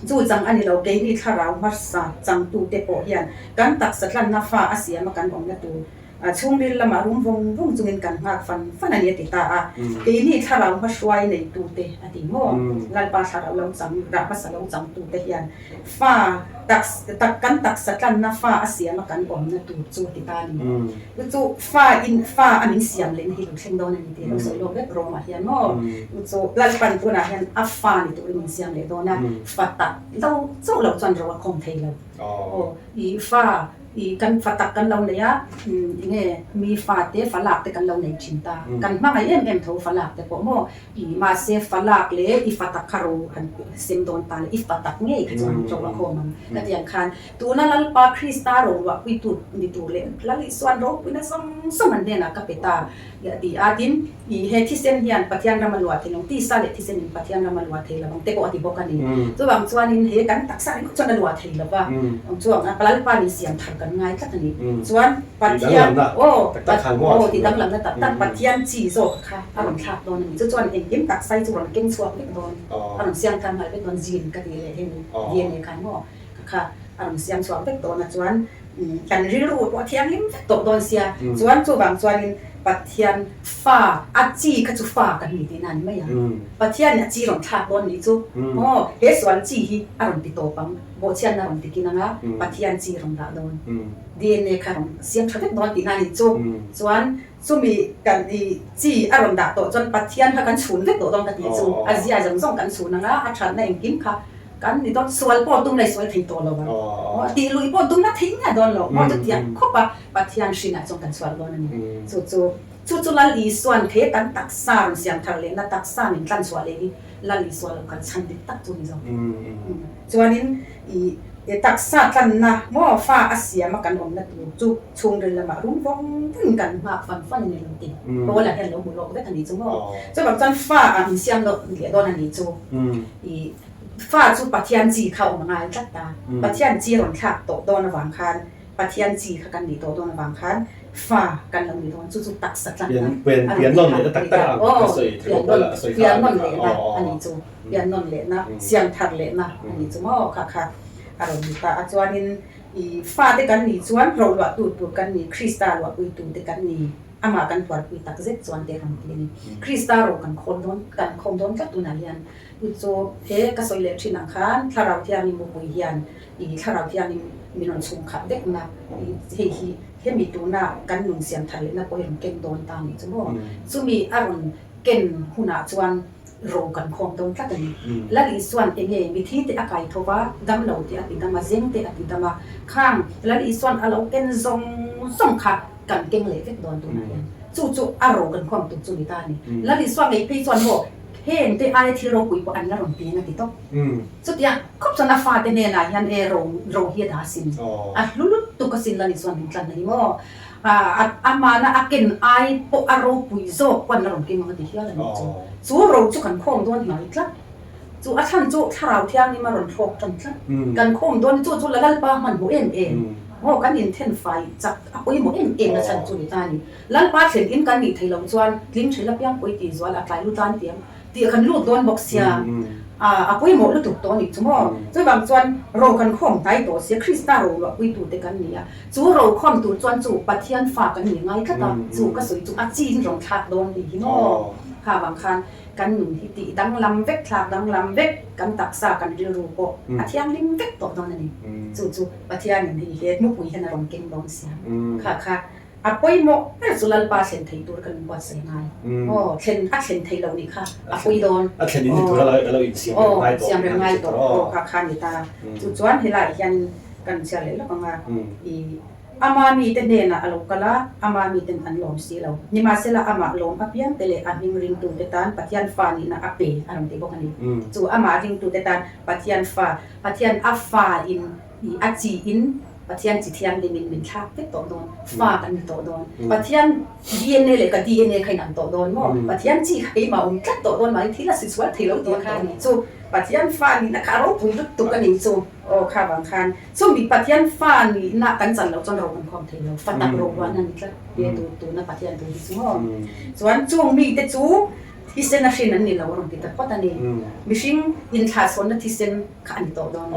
จู่จังอันนี้เราเกนี่ถ้าเรามาสาจังตูเตโปยันกันตักสัตว์นาฟ้าอาเซียมากันอมนัตัวช่วงนี้ละมารุ่งวงจุงกันมากฟันอันนี้ติตาเกนี่ถ้าเรามาช่วยในตูเตอติโมลันปาชาเราจังรับภาษาเราจังตูเตยันฟ้าตักกันตักสัตว์นาฟ้าอาเซียมากันอมนัตัวจู่ติตานีจู่ฟ้าอันนี้เสียงเลยที่เราเช่นโดนนี่เราใส่ลงเล็กโรมาเฮียนโมจู่ลันปันตัวนั้นเฮียนอัฟฟ้านี่ตัวนี้เสียงเลยโดนนะฟ้าตักเราจู่เราจันเราคงเทเราอีฟ้ากันฟัดกันเราเนี่ยเนี่ยมีฟาเตฝรั่งแต่กันเราในชินตากันมาไงเอ็มเท่าฝรั่งแต่ผมว่ามาเซฝรั่งเลยอีฟัดคารูอันเซมโดนตาอีฟัดง่ายคือจงละโคมันแต่อย่างคันตัวนั้นลัลปาคริสตาโรว่าวิตุนิตุเลลัลิส่วนโรวินาสมันเดนะกับเปตาดีอาดินเฮที่เซนเฮียนปัจจัยรามาลวดเทนงที่ซาเลที่เซนปัจจัยรามาลวดเทละบางเตโกอติบอกกันนี่ตัวบางส่วนนี้เฮกันตักษะก็จนลวดเทละว่าส่วนปลาลิปานิเสียงทักกันง่ายกันนี่ส่วนปัจจัยติดตั้งหลังนะตักปัจจัยจีโซค่ะอารมณ์ทักโดนนี่ส่วนเองยิ้มตักใส่ส่วนเก่งส่วนเล็กโดนอารมณ์เสียงทำอะไรเป็นโดนจีนกันเลยเห็นเย็นในคันว่าค่ะอารมณ์เสียงส่วนเล็กโดนนะส่วนกันรู้ว่าเทียงลิ้มตกโดนเสียส่วนบางส่วนปัจจัยฟ้าอาจีก็จะฟ้ากันนี่ที่นั่นไม่ยังปัจจัยเนี่ยจีลงทักบนนี่จู่เฮส่วนจีฮีอารมณ์ติดโตปังโบเชียนอารมณ์ติดกินนะปัจจัยจีลงทักโดนดีเอ็นเอค่ะเสียงชัดโดนที่นั่นนี่จู่ส่วนมีกันจีอารมณ์ดักโตจนปัจจัยถ้ากันฉุนเล็กโตต้องกันนี่จู่อาเซียจังส่งกันฉุนนะอาชันในเองกินค่ะกันนี่ต้องสวยปอตุ้มในสวยทิ้งตัวเราบ้างตีลุยปอตุ้มน่าทิ้งอ่ะโดนเราพอจะเตียนคบปัจจัยชินอ่ะจงกันสวยโดนนั่นนี่จู่ละลีส่วนเทกันตักษาเสียงทะเลนะตักษาหนึ่งกันสวยเลยละลีส่วนเรากันชันติดตักจุนจ้ะส่วนนี้ตักษากันนะหม้อฟ้าอาเซียมากันอมนัดจู่ช่วงเดือนละมารุ่งร้องถึงกันมาฟันในเราติเพราะว่าเราเห็นเราบุญเราได้ทันทีจู่จู่แบบจันฟ้ามีเสียงเราเหลียโดนทันทีจู่ฟ้าจู่ปัจจัยจีเข้ามาง่ายจัดตาปัจจัยจีหล่นขาดโตโดนวางคันปัจจัยจีกันดีโตโดนวางคันฟ้ากันเราดีโดนจู่ตักสักลังนะเปลี่ยนนนเลยตักเปลี่ยนนนเลยนะอันนี้จู่เปลี่ยนนนเลยนะเสียงทัดเลยนะอันนี้จู่ค่ะอารมณ์ตาจวนนี้ฟ้าเด็กกันนี่จวนเราว่าตัวกันนี่คริสตัลว่าตัวเด็กกันนี่อามากันตัวปุยตักเจ็ดจวนเด็กกันนี่คริสตัลกันคมโดนกับตัวนั้นยันจู่เฮก็สวยเล็กที่นังคันถ้าเราที่อันนี้มุกุยยันถ้าเราที่อันนี้มีนนชุมขับเด็กนะเฮมีตัวน่ะกันหนุนเสียงทะเลนะพอเห็นเก่งโดนตามนี่จู่มีอารมณ์เก่งหุ่นจวน โรกันคงตรงทักกันและอีส่วนเองวิธีที่อากาศทว่าดำเหลาที่อติดมาเซงที่อติดมาข้างและอีส่วนเราเป็นส่งขัดกันเก่งเลยก็โดนตัวนั้นจู่ๆอารมณ์กันความตุกจุลิตานี่และอีส่วนไอ้พี่ส่วนโบเห็นที่อะไรที่เราคุยกับอันนั้นเราตีนะติดต้องสุดอย่างครบสนาฟ้าที่เนี่ยนะยันโรงเฮียดาสินลุตุกสินละอีส่วนกันนี่มั้งอามานะอากินไอปอารมณ์ปุยโซกวันเราเก่งมันติดเฮียละนี่จู่เราจุกันคงโดนหน่อยครับจู่อาชันจู่ถ้าเราเที่ยงนี่มาหล่นทอกจังครับกันคงโดนจู่แล้วกันป้ามันหัวเองโอ้กันอินเทนไฟจากปุยหมดเองนะฉันจุลิตานี่แล้วป้าเห็นอินกันนี่ไทยเราจวนลิ้นเฉลป์ยังปุยตีจวนอะไรรู้ตานเตียงตีกันรู้โดนบอกเสียปุยหมดรู้ถูกตัวนี่ชั่วโมงจนบางจวนเรากันคงไตตัวเสียคริสตัลเราปุยตัวเด็กันนี่จู่เราคงตัวจวนจู่ปัทยันฝากกันยังไงก็ตามจู่ก็สวยจู่อาจีนรองทัดโดนดีเนาะค่ะบางครั้งกันหนุนที่ตีดังลำเวกทากดังลำเวกกันตักษากันเรียรู้ก็อาทิตย์ลิมเวกตัวตอนนั้นนี่จู่ปัทยันนี่เหตุมุกุยเห็นอารมณ์เก่งลงเสียค่ะอาปุยโมเป็นสุลลปาเซนไทยตัวกันกว่าเสียงไงโอ้เช่นเช่นไทยเรานี่ค่ะอาปุยโดนเช่นนี้ตัวเราอินเสียงเสียงเป็นไงตัวค่ะนี่ตาจู่ๆเฮลัยยันกันเสียเลยแล้วก็มาอามามีเตนเดนะอารมณ์กะละอามามีเตนอันลมสีเรานี่มาเสละอามาลมอภิยันเตเลอามิงริงตูเตตันปัทยันฟานี่นะอาเปอารมณ์ที่บอกกันนี่จู่อามาริงตูเตตันปัทยันฟาปัทยันอาฟาอินอาจีอินปัทยันจิตยันเดมินมินทักเตโตโดนฟากันโตโดนปัทยันดีเอ็นเอเลยกับดีเอ็นเอใครนั่งโตโดนมั้งปัทยันจีใครมาจัดโตโดนมาที่ละสิสวัสดิ์ที่เราตัวค่ะนี่จู่ปัทยันฟานี่นะคารปุยลุตุกันนี่จู่โอ้ค่ะบางครั้งส่วนมีปัทยันฟานี่นักกันจันเราจนเราเป็นความเทเราฟันตักโรวันนั่นก็เดี๋ยวตัวนักปัทยันตัวที่จู่ส่วนจู่มีแต่จู่ที่เซนนักชินนั่นนี่เราลองติดต่อตอนนี้มิชิงอินทัสคนที่เซนขันโตโดน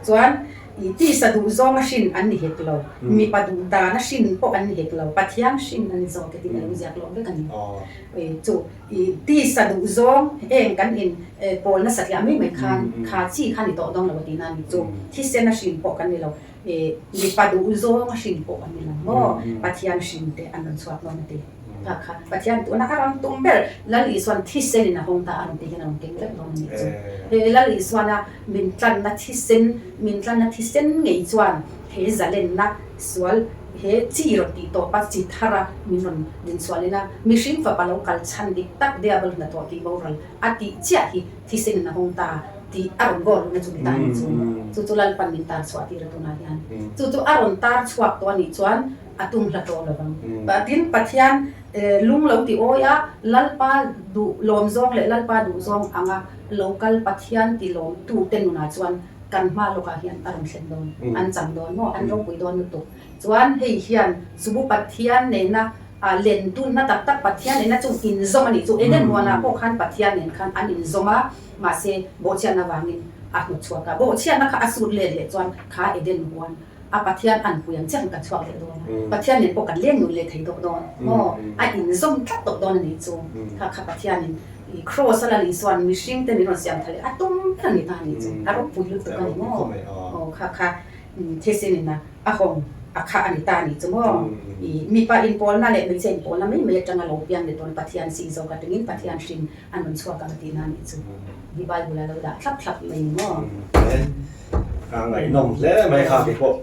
ส่วนที่สะดุจงชินอันนี้เหตุเรามีปัดุดานชินพวกอันนี้เหตุเราปัทยังชินอันนี้จงที่เราอยากลองด้วยกันจู่ที่สะดุจงเองกันอินโพลนัสที่ไม่เหมือนกันขาจีขันนี่โตดองเราที่นั่นจู่ที่เซนชินพวกอันนี้เรามีปัดุจงชินพวกอันนี้เราปัทยังชินแต่อันนั้นสวัสดิ์เราไม่ได้ค่ะปัจจัยตัวนักการตุ้มเบลแล้วอีส่วนที่เซนนะคงตาอันที่เราเก่งเล็กน้อยนี่จ้ะแล้วอีส่วนนะมินทันนัที่เซนไงส่วนเฮจัลเลนนะส่วนเฮจีรติโตปัจจิตาระมินดินส่วนเลยนะมิชินฟ้าปะโลกัลชันดิตักเดียบลนะตัวที่บอรัลอาทิเจ้าฮีที่เซนนะคงตาที่อารมณ์กอลนะจุดตานี่จู่ๆLALPAN Minตาสวัสดีระตัวนั้นจู่ๆอารมณ์ตาสวัสดิ์ตัวนี้ส่วนอาตุมละตัวละบังบัดนี้ปัจจัยลุงเราที่โอ้ยLALPAดูลมซองเลยLALPAดูซองอ่างlocal ปัจจัยที่ลมตูเต็นน่ะส่วนกันมาโลกาเฮียนอารมณ์เช่นโดนอันจังโดนโมอันเราคุยโดนตุกส่วนเฮียนสุบุปัจจัยเนี่ยนะเลนตุนนะตักปัจจัยเนี่ยนะจุอินซอมนี่จุเอ็นมัวนะพวกขันปัจจัยเนี่ยขันอันอินซอมาเสโบเชียนนะวางินอักนุชัวกะโบเชียนนะข้าสุดเลยส่วนข้าเอเดนหัวนปัทยันอันปุยังเจ้ากันชัวเลยโดนปัทยันเนี่ยพวกกันเลี้ยงหนูเลยไทยโดนโอ้อินซอมทัดโดนนี่จูข้าปัทยันนี่ครอสละลิส่วนมิชิงแต่มีนวลเสียงทะเลตุ้มกันนี่ตานี่จูอารมณ์ปุยลุกตัวกันโอ้ข้าเทสินนะข้าอันนี้ตานี่จูโม่มีปาอินโพลนั่นแหละไม่ใช่อินโพลนั่นไม่จังเราเพียงในตัวปัทยันซีโซกันถึงปัทยันชินอันนั้นชัวกันที่นั่นนี่จูมีใบบุหรี่เราได้ทับเลยโม่ไงน้องแล้วไม่ข้าไปพบ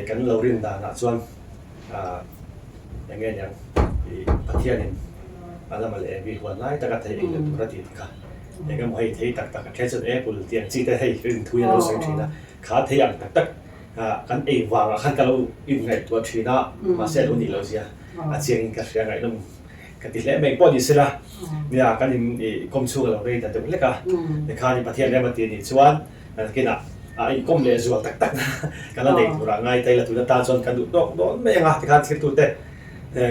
กันเราเรียนด่านะส่วนอย่างเงี้ยอย่างปัทยันนี่อะไรมาเลยวิหัวไล่ตะกัดไทยเองเลยปกติค่ะอย่างก็ไม่ให้ไทยตักแค่ส่วนปุ่นเตียงจีแต่ให้เรื่องทุยเราเสียงทีนะขาไทยอย่างตักกันเองวางขันกันเราอินไงตัวทีนะมาเสียรุ่นนี้เราเสียเสียงกันเสียงไงน้องกันทีแรกไม่ป้อนดิสิละเนี่ยกันกรมชูเราเรียนแต่เด็กเล็กอ่ะในข้านี่ปัทยันได้มาตีนี่ส่วนกินกรมเลยส่วนตักนะกันแล้วเด็กตัวง่ายไทยละตัวตาจนกันดูโดนไม่ยังอ่ะที่การเสียตัวเต้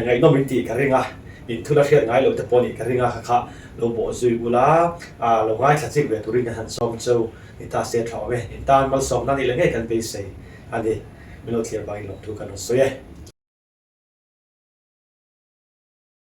ไงน้องมินตีกันเรื่องอ่ะอินทุลักเชียง่ายเราจะปนอีกกันเรื่องค่ะเราบอกสื่อบุลาเราง่ายชัดเจนเวทุริกันหันซ้อมเจ้าอินตาเสียถอดเวอินตามาซ้อมนั่นนี่เลยง่ายกันไปเสียอันนี้ไม่รู้เทียบไปหลงทุกกันหมดเลย